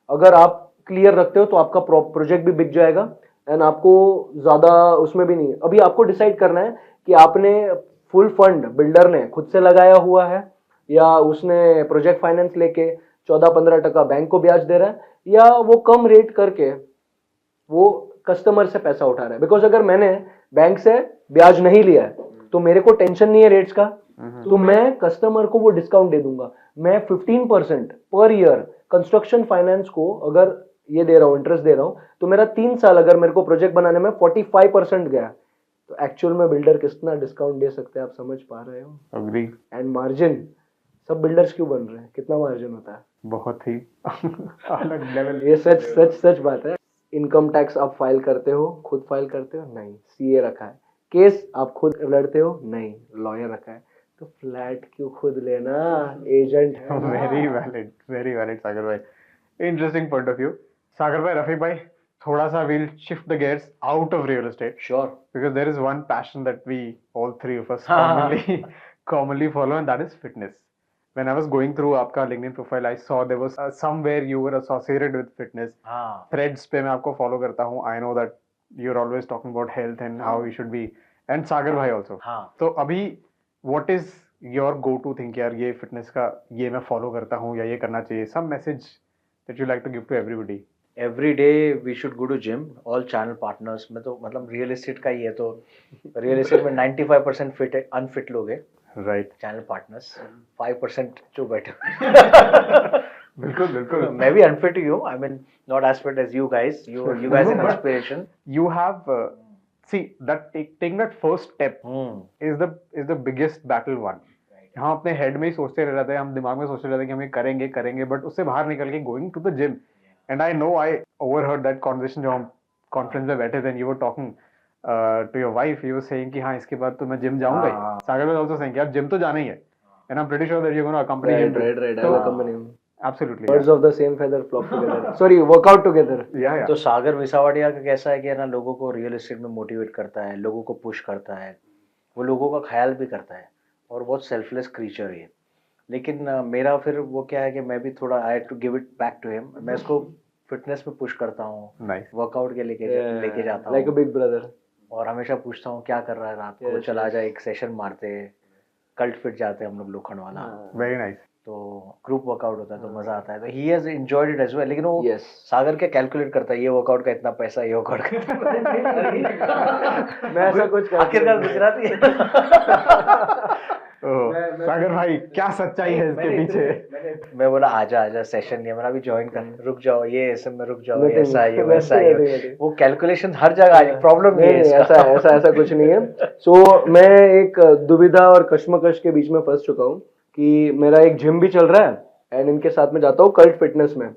S4: अगर आप क्लियर रखते हो तो आपका प्रोजेक्ट भी बिक जाएगा एंड आपको ज्यादा उसमें भी नहीं। अभी आपको डिसाइड करना है कि आपने फुल फंड बिल्डर ने खुद से लगाया हुआ है या उसने प्रोजेक्ट फाइनेंस लेके 14-15% बैंक को ब्याज दे रहा है, या वो कम रेट करके वो कस्टमर से पैसा उठा रहा है। बिकॉज अगर मैंने बैंक से ब्याज नहीं लिया है तो मेरे को टेंशन नहीं है रेट्स का, तो मैं कस्टमर को वो डिस्काउंट दे दूंगा। मैं 15% पर ईयर कंस्ट्रक्शन फाइनेंस को अगर ये दे रहा हूँ, इंटरेस्ट दे रहा हूँ, तो मेरा 3 साल अगर मेरे को प्रोजेक्ट बनाने में 45% गया, तो एक्चुअल में बिल्डर कितना डिस्काउंट दे सकते हैं, आप समझ पा रहे हो?
S2: अग्री।
S4: एंड मार्जिन, सब बिल्डर्स क्यों बन रहे हैं, कितना मार्जिन होता है?
S2: बहुत ही अलग लेवल।
S4: ये सच सच सच बात है। इनकम टैक्स आप फाइल करते हो, खुद फाइल करते हो? नहीं, सीए रखा है। केस आप खुद लड़ते हो? नहीं, लॉयर रखा है। तो फ्लैट क्यों खुद लेना, एजेंट है।
S2: वेरी वैलिड सागर भाई, इंटरेस्टिंग पॉइंट ऑफ व्यू। सागर भाई, रफीक भाई, थोड़ा सा we'll shift the gears out of real estate,
S1: Sure.
S2: because there is one passion that we all three of us commonly follow, and that is fitness. When I was going through आपका LinkedIn profile, I saw there was somewhere you were associated with fitness.
S1: हाँ.
S2: Threads पे मैं आपको follow करता हूँ. I know that you're always talking about health and how we should be, and सागर भाई also.
S1: हाँ.
S2: तो अभी what is your go-to thing कि यार ये fitness का ये मैं follow करता हूँ या ये करना चाहिए? Some message that you like to give to everybody.
S1: Every day we should go to gym, all channel partners में। तो मतलब रियल एस्टेट का ही है, तो रियल एस्टेट में 95% फिट है, अनफिट लोग हैं,
S2: राइट।
S1: चैनल पार्टनर्स 5% जो बैठे।
S2: बिल्कुल बिल्कुल।
S1: मैं भी अनफिट ही हूँ, I mean not as fit as you guys, you guys an inspiration.
S2: You have see that taking that first step is the biggest battle one. हम अपने हेड में ही सोचते रह जाते हैं, हम दिमाग में सोचते रहते हैं कि हम ये करेंगे, बट उससे बाहर निकल के going to the gym. And I know I overheard that conversation, जो हम कॉन्फ्रेंस में बैठे थे, you were talking to your wife, you were saying कि हाँ इसके बाद तो मैं जिम जाऊंगा ही। सागर वाज आल्सो सेइंग कि आप जिम तो जाना ही है, and I am pretty sure that you are gonna accompany him.
S4: Right. I will accompany him.
S2: Absolutely.
S4: Birds of the same feather flock together. Sorry, work out together.
S2: Yeah.
S1: तो सागर विसावड़िया का कैसा है कि ना लोगों को रियल एस्टेट में motivate करता है, लोगों को पुश करता है, वो लोगों का ख्याल भी करता है और बहुत सेल्फलेस क्रीचर है। लेकिन मेरा फिर वो क्या है कि मैं भी थोड़ा I to give it back to him, मैं इसको फिटनेस में पुश करता हूँ, वर्कआउट के लेके जाता हूँ,
S4: Like a big brother.
S1: और हमेशा पूछता हूँ क्या कर रहा है रात को, चला जाए एक सेशन मारते हैं, कल्ट फिट जाते हैं हम लोग लोखंड वाला।
S2: Very nice.
S1: तो ग्रुप वर्कआउट होता है तो मजा आता है, तो he has enjoyed it as well. लेकिन वो
S4: Yes.
S1: सागर क्या कैलकुलेट करता है, ये वर्कआउट का इतना पैसा, ये वर्कआउट का
S4: मैं ऐसा कुछ
S1: आखिरकार गुजराती है।
S2: सागर भाई, क्या सच्चाई है इसके पीछे?
S1: मैं बोला आजा सेशन नहीं, मैंने अभी ज्वाइन कर, रुक जाओ ये ऐसे में, रुक जाओ ये ऐसा है, ये वैसा है, वो कैलकुलेशन हर जगह आ, प्रॉब्लम नहीं है इसका।
S4: ऐसा कुछ नहीं है। सो मैं एक दुविधा और कश्मकश के बीच में फंस चुका हूँ कि मेरा एक जिम भी चल रहा है एंड इनके साथ में जाता हूँ कल्ट फिटनेस में।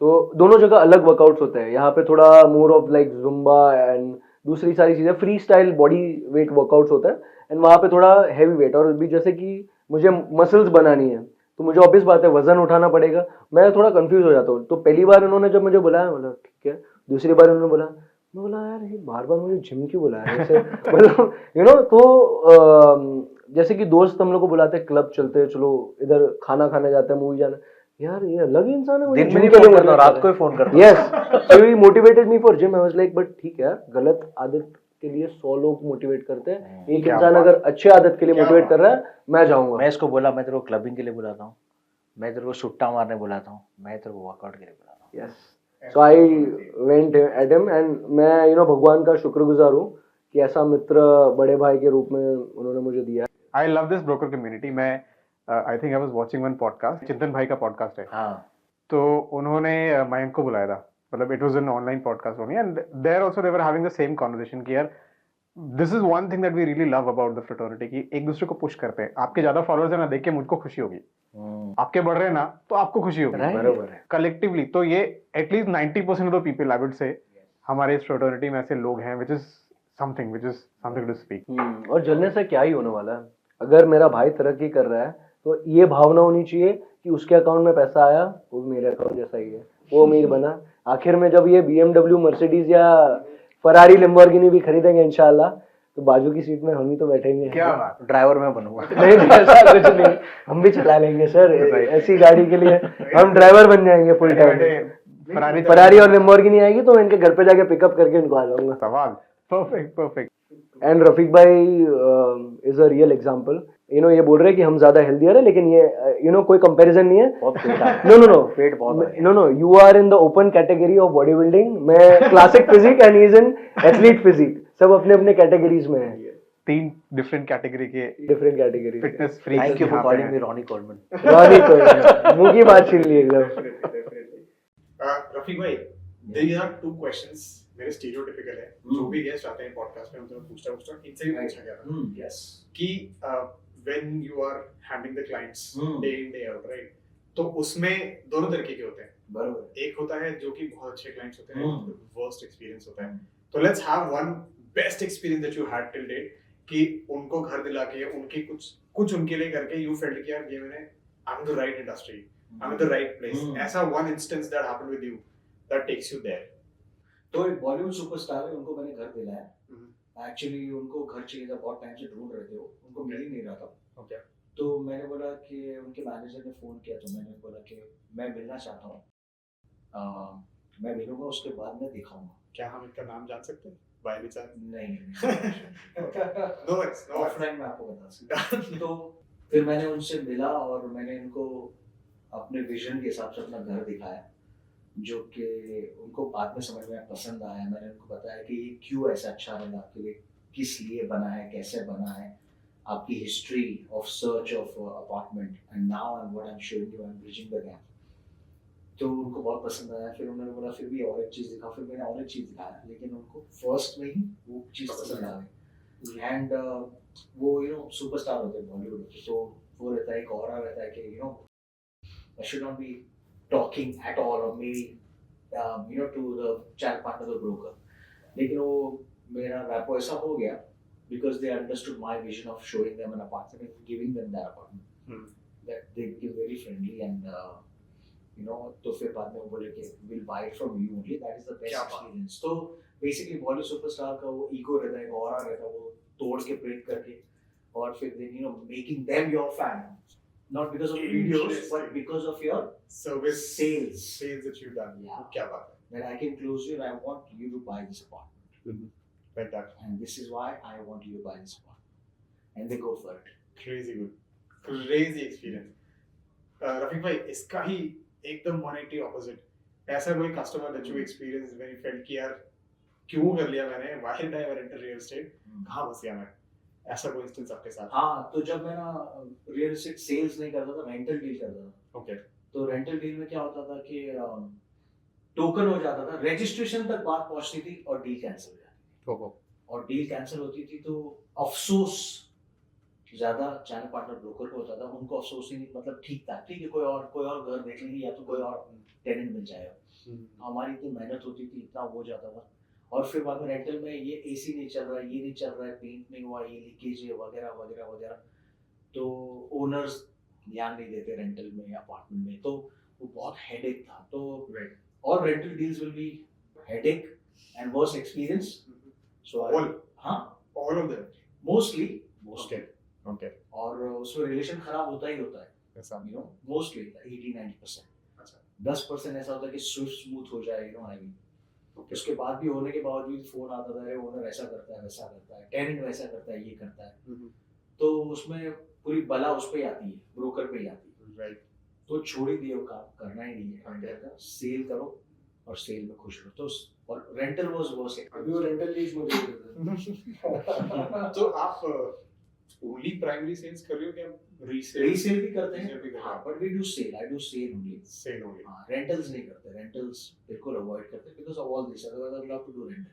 S4: तो दोनों जगह अलग वर्कआउट्स होते हैं, यहाँ पे थोड़ा more of like Zumba and दूसरी सारी चीजें, free style body weight workouts होता है, एंड वहाँ पे थोड़ा हैवी वेट, और भी जैसे कि मुझे मसल्स बनानी है तो मुझे ऑब्वियस बात है वजन उठाना पड़ेगा, मैं थोड़ा कंफ्यूज हो जाता हूँ। तो पहली बार उन्होंने जब मुझे बुलाया बोला ठीक है, दूसरी बार उन्होंने बोला, मैं बोला यार ये बार बार मुझे जिम क्यों बुला रहे हैं ऐसे मतलब तो जैसे कि दोस्त हम लोग को बुलाते हैं क्लब चलते हैं, चलो इधर खाना खाने जाते हैं, मूवी जाना, यार ये अलग ही इंसान है, मुझे
S1: दिन में
S4: जिम
S1: नहीं
S4: के लिए
S1: फोन करता हूँ,
S4: motivate
S1: रात
S4: कर
S1: को
S4: रहा
S1: ही फोन करता
S4: है। Yes, so he motivated me for gym. I was like but ठीक है यार, गलत आदत के लिए 100 लोग मोटिवेट करते हैं, एक
S2: क्या
S4: इंसान
S2: बात।
S4: अगर अच्छे आदत के लिए मोटिवेट कर रहा है, मैं जाऊंगा।
S1: मैं इसको बोला मैं तेरे को क्लबिंग के लिए बुलाता हूँ, मैं तेरे को सुट्टा मारने बुलाता हूँ, मैं तेरे को वर्कआउट के लिए बुलाता हूँ।
S4: Yes, so I went at him and मैं भगवान का शुक्रगुजार हूँ कि ऐसा मित्र बड़े भाई के रूप में उन्होंने मुझे दिया।
S2: I love this broker community. मैं I think I was watching one podcast, Chintan भाई का पॉडकास्ट है,
S1: हाँ,
S2: तो उन्होंने मयंक को बुलाया था, मतलब it was an online podcast only, and there also they were having the same conversation कि यार this is one thing that we really love about the fraternity, कि एक दूसरे को पुश करते हैं। आपके ज्यादा फॉलोअर्स है ना, देख के मुझको खुशी होगी, आपके बढ़ रहे हैं ना तो आपको खुशी होगी,
S1: बरोबर है।
S2: कलेक्टिवली। तो ये at least 90% of the people I would से हमारे इस फ्रेटर्निटी में ऐसे लोग हैं, which is something to speak।
S4: और जलने से क्या ही होने वाला है, अगर मेरा भाई तरक्की कर रहा है तो ये भावना होनी चाहिए कि उसके अकाउंट में पैसा आया वो भी मेरे अकाउंट जैसा ही है, वो अमीर बना। आखिर में जब ये BMW मर्सिडीज या फरारी लैम्बोर्गिनी भी खरीदेंगे इंशाल्लाह, तो बाजू की सीट में हम ही तो बैठेंगे।
S2: क्या बात।
S1: ड्राइवर में बनूंगा।
S4: नहीं नहीं, ऐसा कुछ नहीं, हम भी चला लेंगे सर, ऐसी गाड़ी के लिए हम ड्राइवर बन जाएंगे फुल टाइम। फरारी और लैम्बोर्गिनी आएगी तो मैं इनके घर पे जाके पिकअप करके इनको आ जाऊंगा।
S2: सवाल परफेक्ट।
S4: एंड रफीक भाई इज अ रियल एग्जांपल। ये बोल रहे हैं कि हम ज्यादा हेल्दियर है, लेकिन ये कोई कंपैरिजन नहीं है।
S1: बहुत पेटा है।
S4: नो
S1: पेट बहुत है।
S4: No, you are in the open category of body building, मैं classic physique and he is in athlete physique, सब अपने अपने कैटेगरीज में है,
S2: 3 डिफरेंट कैटेगरी के
S4: different category.
S2: Fitness freak.
S1: Thank you for calling me Ronnie Coleman.
S4: Ronnie तो मुंह की बात छीन ली एकदम।
S5: रफीक भाई, these are 2 questions मेरे स्टीरियोटिपिकल है, जो भी गेस्ट आते हैं पॉडकास्ट में उनसे मैं पूछता इनसे भी पूछा गया था
S1: यस,
S5: कि when you are handling the clients day in day out, right, तो उसमें दोनों तरीके के होते हैं।
S1: बरोबर।
S5: एक होता है जो कि बहुत अच्छे क्लाइंट्स होते हैं, वर्स्ट एक्सपीरियंस होता है। तो let's have one best experience that you had till date, कि उनको घर दिला के उनकी कुछ उनके लिए करके यू फेल्ट कि यार ये मैंने I am the right industry, I am the right place. ऐसा one instance that happened with you that takes you there.
S3: तो एक बॉलीवुड सुपरस्टार है, उनको मैंने घर दिलाया। एक्चुअली उनको घर चाहिए था, बहुत टाइम से ढूंढ रहे थे, वो उनको मिल ही नहीं रहा था।
S5: ओके,
S3: तो मैंने बोला कि उनके मैनेजर ने फ़ोन किया, तो मैंने बोला कि मैं मिलना चाहता हूँ, मैं मिलूंगा, उसके बाद मैं दिखाऊंगा।
S5: क्या हम इनका नाम जान सकते हैं बाय एनी चांस?
S3: नहीं
S5: no words, no words.
S3: Offline में आपको बता सकता। तो फिर मैंने उनसे मिला और मैंने इनको अपने विजन के हिसाब से अपना घर दिखाया, जो कि उनको बाद में समझ में पसंद आया। मैंने उनको बताया कि ये क्यों ऐसा अच्छा लगा आपके लिए, किस लिए बना है, कैसे बना है, आपकी history of search of apartment, and now I am what I am showing you, I am bridging the gap. तो उनको बहुत पसंद आया। फिर उन्होंने बोला फिर भी और एक चीज़ दिखा, फिर मैंने और एक चीज़ दिखाया, लेकिन उनको फर्स्ट में ही वो चीज़ पसंद आ गई। एंड वो सुपरस्टार होते हैं बॉलीवुड में, तो वो रहता है, एक और रहता है कि I should not be talking at all, or maybe to the channel partner, the broker. लेकिन वो मेरा रैपो ऐसा हो गया because they understood my vision of showing them an apartment and giving them that apartment. That they became very friendly and तो फिर बाद में वो बोले कि we'll buy it from you only. That is the best experience. तो basically Bollywood superstar का वो ईगो रहता है, ऑरा रहता है, वो तोड़ के ब्रेक करके, और फिर then making them your fan. Not because of videos, but because of your
S5: service
S3: sales
S5: that you've done.
S3: Yeah.
S5: क्या बात है?
S3: That I can close you and I want you to buy this apartment.
S5: Like that.
S3: And this is why I want you to buy this apartment. And they go for it.
S5: Crazy good. Crazy experience. Rafiq भाई, इसका ही एकदम 180 opposite. ऐसा कोई customer that you experienced when you felt कि यार क्यों कर लिया मैंने? Why did I ever enter real estate? कहाँ फंस गया मैं? ऐसा कोई इंस्टेंस आपके साथ?
S3: हाँ, तो जब मैं ना रियल एस्टेट सेल्स नहीं करता था, रेंटल डील करता था।
S5: ओके।
S3: तो रेंटल डील में क्या होता था कि टोकन हो जाता था, रजिस्ट्रेशन तक बात पहुंचती थी और डील कैंसिल हो जाती थी। और डील कैंसिल होती थी तो अफसोस ज्यादा चैनल पार्टनर ब्रोकर को होता था। उनको अफसोस ही नहीं, मतलब ठीक था, ठीक है, कोई और घर देख लेंगे या तो कोई और टेनेंट मिल जाएगा। हमारी इतनी मेहनत होती थी, इतना हो जाता था। और फिर बाद में रेंटल में ये एसी नहीं चल रहा है, ये नहीं चल रहा है, पेंट नहीं हुआ, ये लीकेज है, वगैरह वगैरह वगैरह। तो ओनर्स ध्यान नहीं देते रेंटल में या अपार्टमेंट में, तो वो बहुत हेडेक था। तो
S5: Right.
S3: और rental deals will be headache and worse experience. So
S5: All.
S3: हाँ,
S5: All of them.
S3: Mostly
S5: Okay. Okay.
S3: और उसमें रिलेशन खराब होता ही होता है,
S5: ऐसा।
S3: You know, mostly 80-90%।
S5: अच्छा।
S3: 10% ऐसा होता है कि स्मूथ हो जाए, you know I mean.
S5: Okay.
S3: उसके बाद भी होने के बावजूद फोन आता था, ओनर ऐसा करता है, वैसा करता है, टेनेंट वैसा करता है, ये करता है,
S5: Mhm.
S3: तो उसमें पूरी बला उस पे ही आती है, ब्रोकर पे ही आती है।
S5: Right.
S3: तो छोड़ ही दिए, वो काम करना ही नहीं है।
S5: Okay.
S3: अंडर का सेल करो और सेल में खुश रहो। तो और रेंटल वाज वर्स।
S4: अभी वो रेंटल लीज मुझे दे देता है।
S5: तो आप ओनली प्राइमरी सेल्स कर रहे हो क्या रीसेल?
S3: रीसेल भी करते
S5: Resale भी
S3: हैं,
S5: करते
S3: हाँ,
S5: हैं।
S3: But we do sell, I do sell only.
S5: Sell only.
S3: हाँ, रेंटल्स नहीं करते, रेंटल्स बिल्कुल अवॉइड करते हैं because of all this, otherwise I would love to do rental.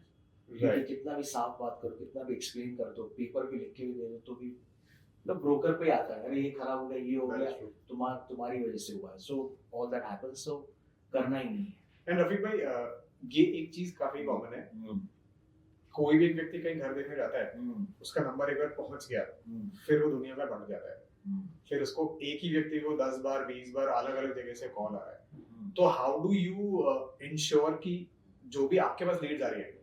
S3: क्योंकि
S5: राइट।
S3: कितना भी साफ बात करो, कितना भी एक्सप्लेन कर दो, पेपर पे लिख के भी दे दो, तो भी मतलब ब्रोकर पे आता है, अरे ये खराब हो गया, ये हो गया, तुम्हारी वजह से हुआ है। सो ऑल दैट हैपेंस, सो करना ही नहीं है।
S5: एंड रफीक भाई, ये एक चीज काफी कॉमन है, कोई भी एक व्यक्ति कहीं घर देखने जाता है, उसका नंबर एक बार पहुंच गया, फिर वो दुनिया में बढ़ जाता है, फिर उसको एक ही व्यक्ति को 10 बार 20 बार अलग अलग जगह से कॉल आ रहा है। तो हाउ डू यू इंश्योर कि जो भी आपके पास लीड्स आ रही है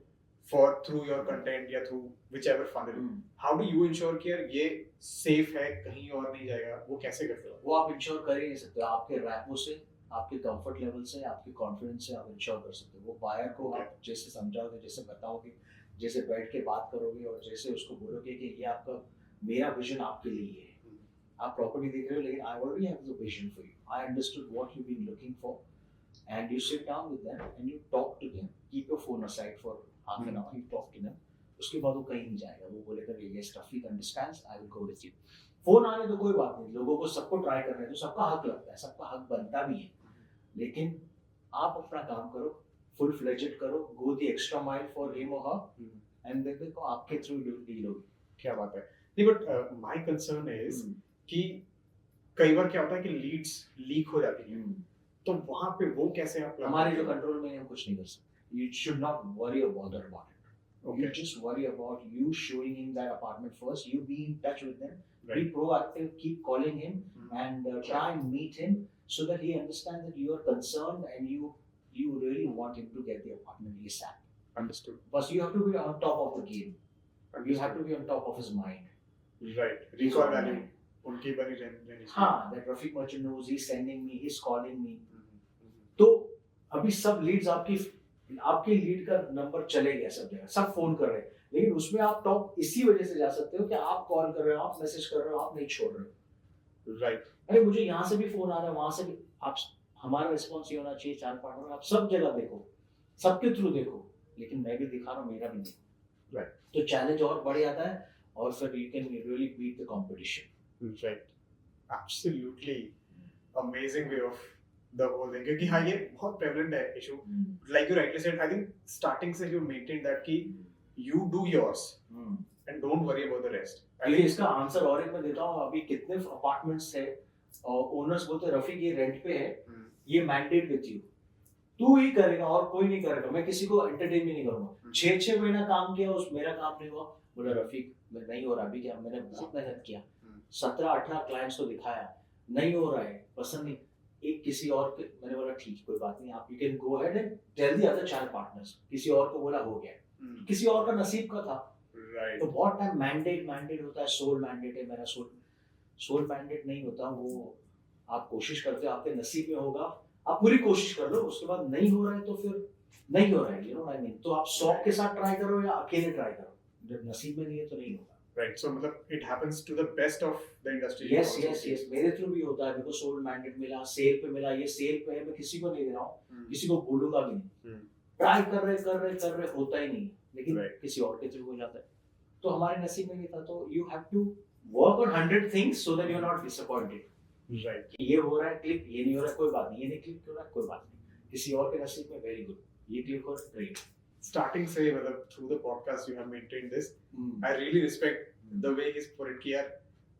S5: फॉर थ्रू योर कंटेंट या through whichever funnel, how do you ensure कि यार ये सेफ है, कहीं और नहीं जाएगा, वो कैसे करते हो?
S3: वो आप इंश्योर कर ही नहीं सकते। आपके रैपो से, आपके कंफर्ट लेवल से, आपके कॉन्फिडेंस से आप इंश्योर कर सकते हो। वो बायर को आप जैसे समझाओगे, जैसे बताओगे, जैसे बैठ के बात करोगे और जैसे उसको बोलोगे कि ये आपका, मेरा विजन आपके लिए है, आप प्रॉपर्टी देख रहे हो, लेकिन I already have the vision for you, I understood what you been looking for, and you sit down with them and you talk to them, keep your phone aside for half an hour, you talk to them. उसके बाद वो कहीं नहीं जाएगा, वो बोलेगा yes Rafiq understands, I will go with you. Phone आने तो कोई बात नहीं, लोगों को सबको ट्राई करना है, तो सबका हक लगता है, सबका हक बनता भी है, लेकिन आप अपना काम करो, फुल फ्लेजेड करो, go the extra mile for him और हर, एंड देखो आपके थ्रू डील होगी।
S5: क्या बात है। नहीं, बट माय कंसर्न इज कि कई बार क्या होता है कि लीड्स लीक हो जाती हैं, तो वहां पे वो कैसे आप
S3: हमारे जो कंट्रोल में है, हम कुछ नहीं कर सकते। You should not worry or bother about it. You just worry about you showing him that apartment first. You be in touch with them, be proactive, keep calling him, and try and meet him so that he understands that you are concerned and you really want him to get the apartment ASAP.
S5: Understood.
S3: But you have to be on top of the game. You have to be on top of his mind.
S5: Right, recall value उनकी बनी रहनी चाहिए।
S3: हाँ, that Rafiq Merchant knows, he's sending me, he's calling me. तो अभी सब Leeds आपके lead का नंबर चले गया सब जगह, सब फोन कर रहे हैं, लेकिन उसमें आप टॉप इसी वजह से जा सकते हो कि आप कॉल कर रहे हो, आप मैसेज कर रहे हो, आप नहीं छोड़ रहे हो।
S5: राइट।
S3: अरे मुझे यहाँ से भी फोन आ रहा है, वहां से भी, आप, हमारा रिस्पॉन्स ये होना चाहिए, 4 पार्टनर आप सब जगह देखो, सबके थ्रू देखो, लेकिन मैं भी दिखा रहा हूँ, मेरा भी देखो।
S5: राइट।
S3: तो चैलेंज और बढ़ जाता है, और फिर you can really beat the competition.
S5: Right, absolutely amazing way of the whole thing, क्योंकि हाँ ये बहुत प्रेवलेंट है issue, like you rightly said, I think starting से यू मेंटेन दैट कि you do yours and don't worry about the rest.
S3: देखिए इसका answer और एक मैं देता हूँ, अभी कितने अपार्टमेंट्स है और ओनर्स बोलते रफीक ये रेंट पे है, ये मैंडेट विद यू, तू ही करेगा और कोई नहीं करेगा, मैं किसी को एंटरटेन भी नहीं करूंगा। 6 महीना काम किया, उस मेरा काम नहीं हुआ, बोला रफीक मैं नहीं हो रहा, अभी क्या, मैंने बहुत मेहनत किया, 17-18 क्लाइंट्स को दिखाया, नहीं हो रहा है, पसंद नहीं, एक किसी और के, मैंने बोला ठीक कोई बात नहीं, आप you can go ahead and tell the other 4 partners, किसी और को बोला हो गया, किसी और का नसीब का था।
S5: राइट।
S3: तो बहुत टाइम मैंडेट होता है, सोल मैंडेट है, मेरा सोल मैंडेट नहीं होता, वो आप कोशिश करते हो, आपके नसीब में होगा, आप पूरी कोशिश कर लो, उसके बाद नहीं हो रहा है तो फिर नहीं हो रहा है, यू नो आई मीन, तो आप शौक के साथ ट्राई करो या अकेले ट्राई करो, जब नसीब में नहीं है तो नहीं होगा।
S5: राइट, सो मतलब it happens to the best of the industry.
S3: Yes, मेरे थ्रू भी होता है, मेरे को सोल मैंडेट मिला, सेल पे मिला, ये सेल पे है, मैं किसी को नहीं दे रहा हूँ, किसी को बोलूंगा भी नहीं, ट्राई कर रहे होता ही नहीं, लेकिन किसी और के थ्रू हो जाता है, तो हमारे नसीब में नहीं था। तो you have to work on 100 things so that you are not disappointed.
S5: Right,
S3: ये हो रहा है क्लिक, ये नहीं हो रहा है कोई बात नहीं, ये नहीं क्लिक हो रहा है कोई बात नहीं, किसी और के नसीब में वेरी गुड, ये क्लिक हो रहा है ग्रेट।
S5: स्टार्टिंग से मतलब through the podcast you have maintained this, I really respect the way he's put it कि यार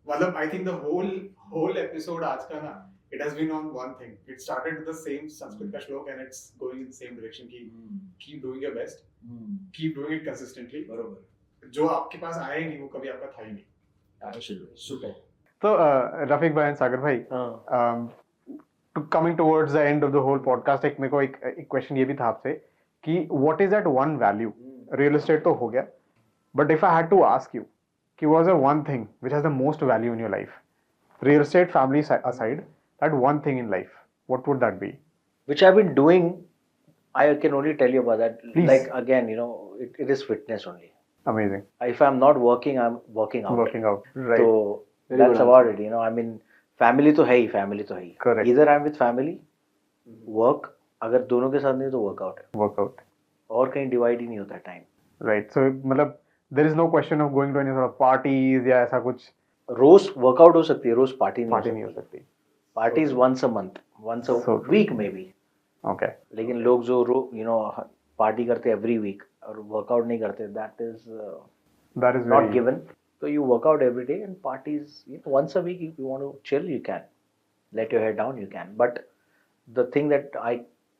S5: मतलब I think the whole episode आज का ना, it has been on one thing, it started with the same Sanskrit का श्लोक and it's going in the same direction कि keep doing your best, keep doing it consistently।
S3: बरोबर,
S5: जो आपके पास आया ही नहीं वो कभी आपका था ही नहीं।
S3: सुपर।
S2: तो रफीक भाई एंड सागर भाई, coming towards the end of the whole podcast, एक मेरे को एक क्वेश्चन ये भी था आपसे कि what is that one value, real estate तो हो गया, but if I had to ask you कि what is the one thing which has the most value in your life, real estate family aside, that one thing in life, what would that be?
S3: which I've been doing, I can only tell you about that.
S2: Please.
S3: Like again, you know, it is fitness only.
S2: Amazing.
S3: If I'm not working, I'm working out.
S2: Working out, right?
S3: So
S4: Very
S3: that's
S4: good
S3: about it. You know, I mean, family तो है ही, family तो है ही.
S2: Correct.
S3: Either I'm with family, work. अगर दोनों के साथ नहीं तो workout है.
S2: Workout,
S3: और कहीं divide ही नहीं होता time.
S2: right? So मतलब there is no question of going to any sort of parties या ऐसा कुछ
S3: रोज workout हो सकती है, रोज party
S2: पार्टी
S3: नहीं
S2: नहीं
S3: हो
S2: हो
S3: सकती.
S2: सकती.
S3: Party is once a month, once a
S2: So-
S3: week maybe.
S2: Okay.
S3: लेकिन लोग जो पार्टी करते एवरी वीक और वर्कआउट नहीं करते, that is
S2: That is
S3: not
S2: very
S3: given. So you work out every day and parties, once a week. If you want to chill, you can. Let your head down, you can. But the thing that I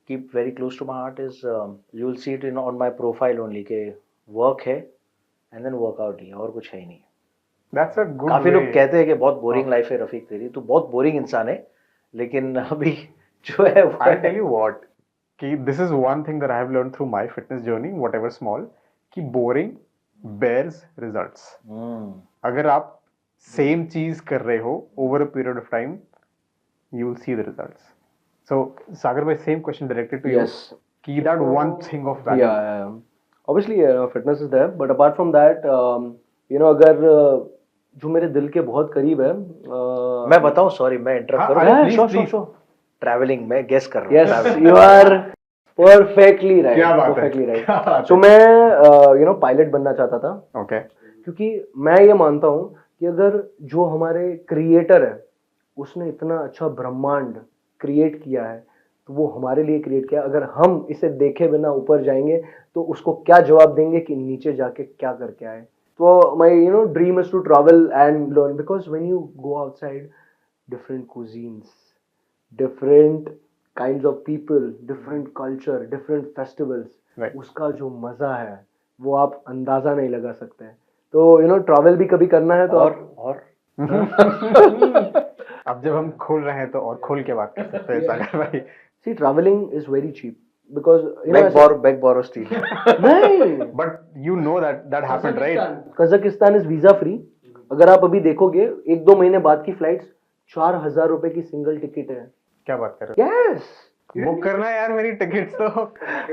S3: keep very close to my heart is you will see it on my profile only के work है and then workout ही है, और कुछ है ही नहीं.
S2: That's a good
S3: काफी
S2: way.
S3: लोग कहते हैं कि बहुत बोरिंग लाइफ है रफीक तेरी, तू बहुत बोरिंग इंसान है, लेकिन अभी जो है वो
S2: I'll tell you what, कि this is one thing that I have learned through my fitness journey, whatever small, कि boring bears results. अगर आप same चीज कर रहे हो over a period of time, you will see the results. So Sagar bhai, same question directed to you.
S4: Yes.
S2: कि that one thing of value.
S4: Yeah. Obviously, fitness is there, but apart from that, अगर जो मेरे दिल के बहुत करीब है,
S3: मैं बताऊं, सॉरी मैं इंटरप्ट
S2: हाँ,
S3: करूं.
S2: अरे,
S4: हाँ,
S2: please,
S4: sure,
S2: please.
S4: sure, sure.
S3: Travelling में गेस कर रहा हूं.
S4: Yes,
S3: traveling.
S4: you are perfectly right.
S2: क्या बात है?
S4: Perfectly right.
S2: क्या बात
S4: So
S2: है?
S4: मैं पायलट बनना चाहता था,
S2: Okay.
S4: क्योंकि मैं ये मानता हूँ कि अगर जो हमारे क्रिएटर है उसने इतना अच्छा ब्रह्मांड क्रिएट किया है, तो वो हमारे लिए क्रिएट किया. अगर हम इसे देखे बिना ऊपर जाएंगे तो उसको क्या जवाब देंगे कि नीचे जाके क्या करके आए. तो my dream is to travel and learn, because when you go outside, different cuisines, different kinds of people, different culture, different festivals,
S2: Right.
S4: उसका जो मजा है वो आप अंदाजा नहीं लगा सकते हैं. तो ट्रैवल भी कभी करना है तो
S3: और
S2: अब जब हम खोल रहे हैं तो और खोल के बात कर सकते हैं सागर भाई.
S4: See travelling is very cheap, because
S3: bag borrow steal.
S4: नहीं,
S2: But you know that happened, right?
S4: Kazakhstan is visa free. अगर आप अभी देखोगे 1-2 महीने बाद की फ्लाइट्स 4,000 रुपए की सिंगल टिकट है.
S2: क्या बात कर रहे
S4: यस,
S2: हो? बुक करना है यार मेरी टिकट्स तो.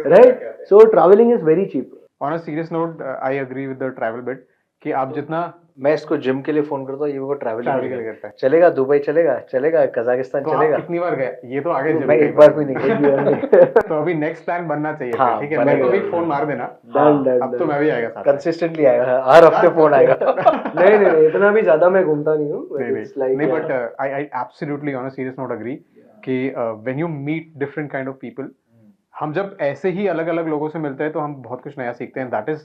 S4: Right. So travelling is very cheap.
S2: On a serious note, I agree with the travel bit कि आप जितना
S3: मैं इसको जिम के लिए फोन करता हूँ, ये वो
S2: ट्रैवल
S3: ट्रैवलिंग
S2: के लिए करता है,
S3: चलेगा. दुबई चलेगा, कजाकिस्तान
S2: तो आप
S3: चलेगा.
S2: कितनी बार गए? ये तो आगे जिम
S3: मैं
S2: गए
S3: एक बार भी नहीं गया.
S2: तो अभी नेक्स्ट प्लान बनना चाहिए.
S3: हाँ,
S2: ठीक है, मेरे को भी
S3: बनेगा.
S2: फोन मार देना.
S4: Done.
S2: अब तो मैं भी आएगा साथ में.
S3: कंसिस्टेंटली आएगा, हर हफ्ते फोन आएगा.
S4: नहीं, इतना भी ज्यादा मैं घूमता नहीं हूँ.
S2: नहीं, but I absolutely on a serious note agree कि when you meet different kind of people, हम जब ऐसे ही अलग अलग लोगों से मिलते हैं तो हम बहुत कुछ नया सीखते हैं. That is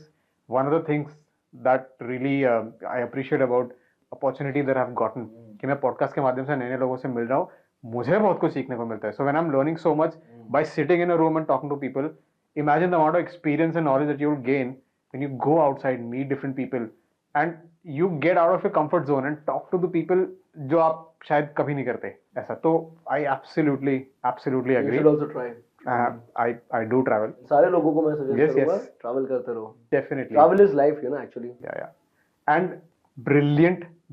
S2: one of the things that really I appreciate about opportunity that I've gotten, कि मैं पॉडकास्ट के माध्यम से नए नए लोगों से मिल रहा हूँ. मुझे बहुत कुछ सीखने को मिलता है. So when I'm learning so much by sitting in a room and talking to people, imagine the amount of experience and knowledge that you would gain when you go outside, meet different people, and you get out of your comfort zone and talk to the people जो आप शायद कभी नहीं करते ऐसा. तो I absolutely
S4: You
S2: agree.
S4: should also try.
S2: I do travel.
S4: सारे लोगों को मैं सजेस्ट
S2: Yes,
S4: करूंगा,
S2: yes.
S4: ट्रैवल करते रहो.
S2: Definitely.
S4: Travel is life, actually.
S2: Yeah. And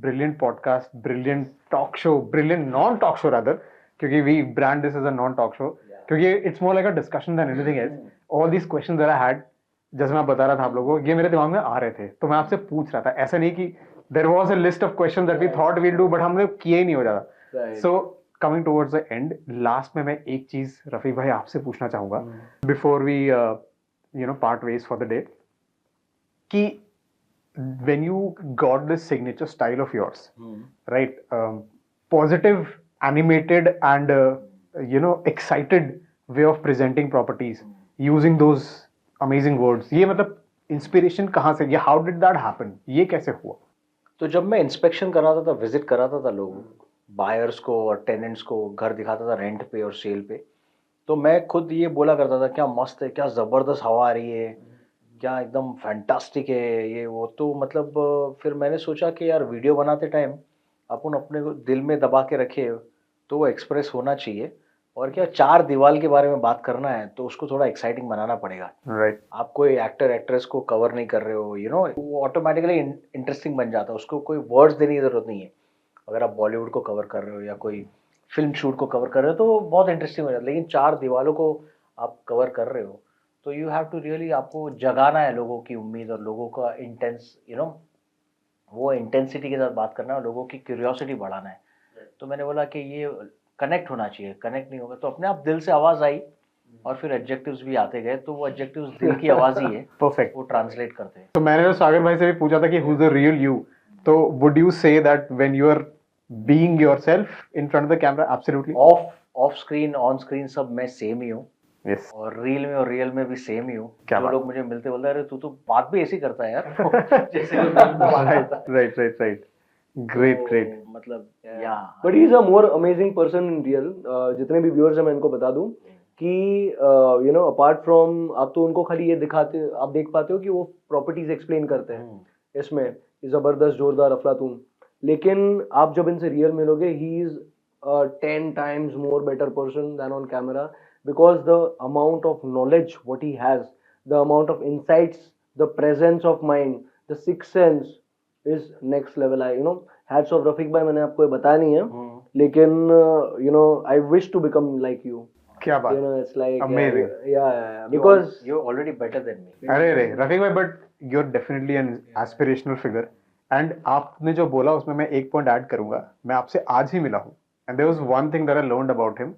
S2: brilliant podcast, brilliant talk show, brilliant non-talk show rather, क्योंकि we brand this as a non-talk show, क्योंकि it's more like a discussion than anything else. All these questions that I had, जैसे मैं बता रहा था आप लोगों को, ये मेरे दिमाग में आ रहे थे, तो मैं आपसे पूछ रहा था. ऐसा नहीं कि there was a list of questions that we thought we'll do, but हमने किए ही नहीं हो ज्यादा.
S4: Right.
S2: So coming towards the end, last में मैं एक चीज रफीक भाई आपसे पूछना चाहूंगा before we part ways for the day, कि when you got this signature style of yours, right, positive, animated and excited way of presenting properties using those amazing words, ये मतलब इंस्पिरेशन कहाँ से, ये how did that happen, ये कैसे हुआ?
S3: तो जब मैं इंस्पेक्शन कराता था, विजिट कराता था लोगों, बायर्स को और टेनेंट्स को, घर दिखाता था रेंट पे और सेल पे, तो मैं खुद ये बोला करता था क्या मस्त है, क्या ज़बरदस्त हवा आ रही है, क्या एकदम फैंटास्टिक है ये वो. तो मतलब फिर मैंने सोचा कि यार वीडियो बनाते टाइम अपन अपने को दिल में दबा के रखे तो वो एक्सप्रेस होना चाहिए। और क्या, चार दीवार के बारे में बात करना है तो उसको थोड़ा एक्साइटिंग बनाना पड़ेगा।
S2: राइट
S3: आप कोई एक्टर एक्ट्रेस को कवर नहीं कर रहे हो, वो ऑटोमेटिकली इंटरेस्टिंग बन जाता है, उसको कोई वर्ड्स देने की जरूरत नहीं है। अगर आप बॉलीवुड को कवर कर रहे हो या कोई फिल्म शूट को कवर कर रहे हो तो बहुत इंटरेस्टिंग हो जाता है। लेकिन चार दीवारों को आप कवर कर रहे हो तो यू हैव टू रियली, आपको जगाना है लोगों की उम्मीद और लोगों का इंटेंस वो इंटेंसिटी के साथ बात करना है और लोगों की क्यूरियोसिटी बढ़ाना है। तो मैंने बोला कि ये कनेक्ट होना चाहिए, कनेक्ट नहीं होगा तो अपने आप दिल से आवाज़ आई और फिर एडजेक्टिव्स भी आते गए, तो वो एडजेक्टिव्स दिल की आवाज़ ही है,
S2: परफेक्ट।
S3: वो ट्रांसलेट करते हैं।
S2: तो मैंने तो सागर भाई से भी पूछा था कि who is the real you, तो would you say that when you are being yourself in front of the camera? Absolutely.
S3: Off screen on screen सब मैं सेम ही हूँ,
S2: यस।
S3: और रील में और रियल में भी सेम ही हूँ।
S2: क्या
S3: जो
S2: बात।
S3: लोग मुझे मिलते बोलते हैं, अरे तू तो बात भी ऐसी करता है यार जैसे कोई film में बात करता है।
S2: Right right right. ग्रेट
S3: तो
S2: ग्रेट।
S3: मतलब या
S4: but he is a more amazing person in real. जितने भी व्यूअर्स हैं मैं इनको बता दूं कि अपार्ट फ्रॉम, आप तो उनको खाली ये दिखाते, आप देख पाते हो कि वो प्रॉपर्टीज एक्सप्लेन करते हैं इसमें, जबरदस्त जोरदार अफलातून। लेकिन आप जब इनसे रियल मिलोगे, he is 10 times more better person than on camera, because the amount of knowledge what he has, the amount of insights, the presence of mind, the sixth sense is next level. Hats off Rafiq भाई, मैंने आपको ये बताया नहीं है, लेकिन I wish to become like you.
S2: क्या बात।
S4: It's like
S2: Amazing.
S4: yeah, because
S3: you're already better than me.
S2: अरे रे रफीक भाई, but you are definitely an aspirational figure. And आपने जो बोला उसमें मैं एक पॉइंट ऐड करूंगा। मैं आपसे आज ही मिला हूँ and there was one thing that I learned about him.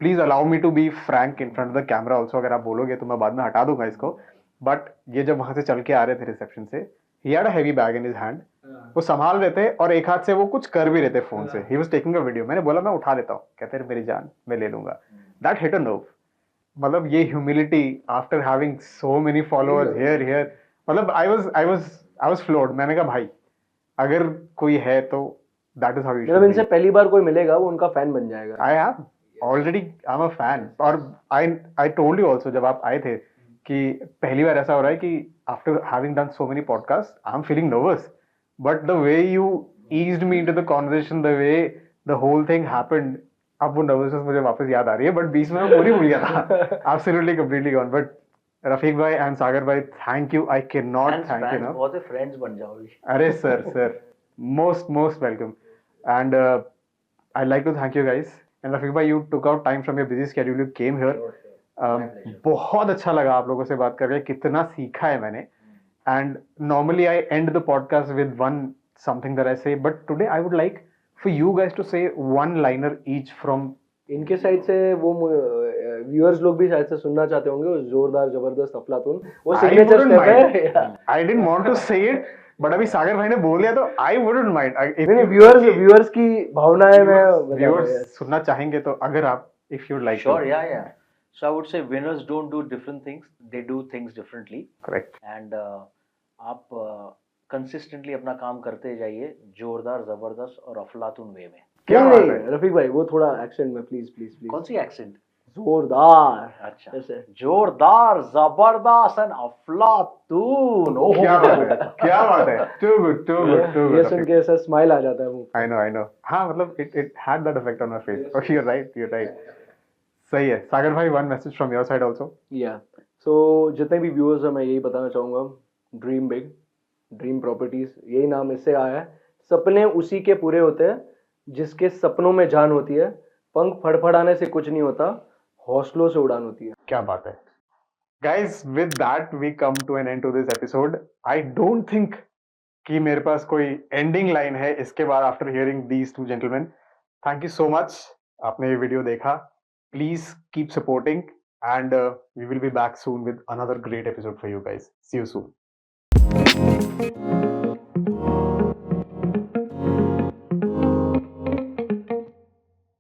S2: Please allow me to be frank in front of the camera also. अगर आप बोलोगे तो मैं बाद में हटा दूंगा इसको। बट ये जब वहां से चल के आ रहे थे रिसेप्शन से, he had a heavy bag in his hand. वो संभाल रहे थे और एक हाथ से वो कुछ कर भी रहे थे फोन से। He was taking a video. मैंने बोला मैं उठा लेता हूँ, कहते हैं मेरी जान मैं ले लूंगा। That hit a nerve. मतलब ये humility after having so many followers here, मतलब आई वाज फ्लोर्ड। मैंने कहा भाई अगर कोई है तो दैट इज हाउ यू
S4: मतलब इनसे पहली बार कोई मिलेगा वो उनका फैन बन जाएगा।
S2: I have already, I am a fan. और आई टोल्ड यू आल्सो जब आप आए थे कि पहली बार ऐसा हो रहा है कि after having done so many podcast I am feeling nervous, but the way you eased me into the conversation, the way the whole thing happened, अब वो नर्वसनेस मुझे वापस याद आ रही है। बट बीच में मैं पूरी भूल गया था। Absolutely completely gone. But Rafiq भाई एंड सागर भाई, thank you. I can not thank you ना।
S3: बहुत फ्रेंड्स बन जाओगे।
S2: अरे sir most welcome. And I'd like to thank you guys. And Rafiq bhai, you took out time from your busy schedule, you came here. बहुत अच्छा लगा आप लोगों से बात करके, कितना सीखा है मैंने। And normally I end the podcast with one something that I say, but today I would like for you guys to say one liner each from
S4: इनके साइड से वो व्यूअर्स लोग भी शायद से सुनना चाहते होंगे, वो जोरदार जबरदस्त अफलातून, वो सिग्नेचर स्टेप है।
S2: I didn't want to say it, but अभी सागर भाई ने बोल दिया तो I wouldn't mind.
S4: नहीं, व्यूअर्स की भावनाएं मैं
S2: व्यूअर्स सुनना चाहेंगे तो अगर आप if you'd like
S3: Sure,
S2: to.
S3: yeah. So I would say winners don't do different things, they do things differently.
S2: Correct.
S3: And आप कंसिस्टेंटली अपना काम करते जाइए, जोरदार, जबरदस्त और अफलातून वे में।
S2: क्या
S4: नहीं,
S2: बात
S4: नहीं,
S2: है।
S4: रफीक भाई वो थोड़ा एक्सेंट में प्लीज प्लीज
S3: कौन सी एक्सेंट?
S4: जोरदार।
S3: अच्छा,
S4: ऐसे
S3: जोरदार, जबरदस्त एंड अफलातून। ओह
S2: क्या बात है, क्या बात है। Too good, too good, too
S4: ये
S2: good.
S4: सुन के ऐसा स्माइल आ जाता है मुंह।
S2: I know. हाँ मतलब it had that effect on my face. Oh, you're right. सही है। सागर भाई, one message from your side also.
S4: या सो जितने भी व्यूअर्स हैं मैं यही बताना चाहूँगा, ड्रीम बिग, ड्रीम प्रॉपर्टीज, यही नाम इससे आया है। सपने उसी के पूरे होते हैं जिसके सपनों में जान होती है। पंख फड़फड़ाने से कुछ नहीं होता, हौसलों से उड़ान होती है।
S2: क्या बात है। Guys, with that we come to an end to this episode. I don't think कि मेरे पास कोई एंडिंग लाइन है इसके बाद after hearing these two gentlemen. Thank you so much. आपने ये वीडियो देखा। Please keep supporting and we will be back soon with another great episode for you guys. See you soon.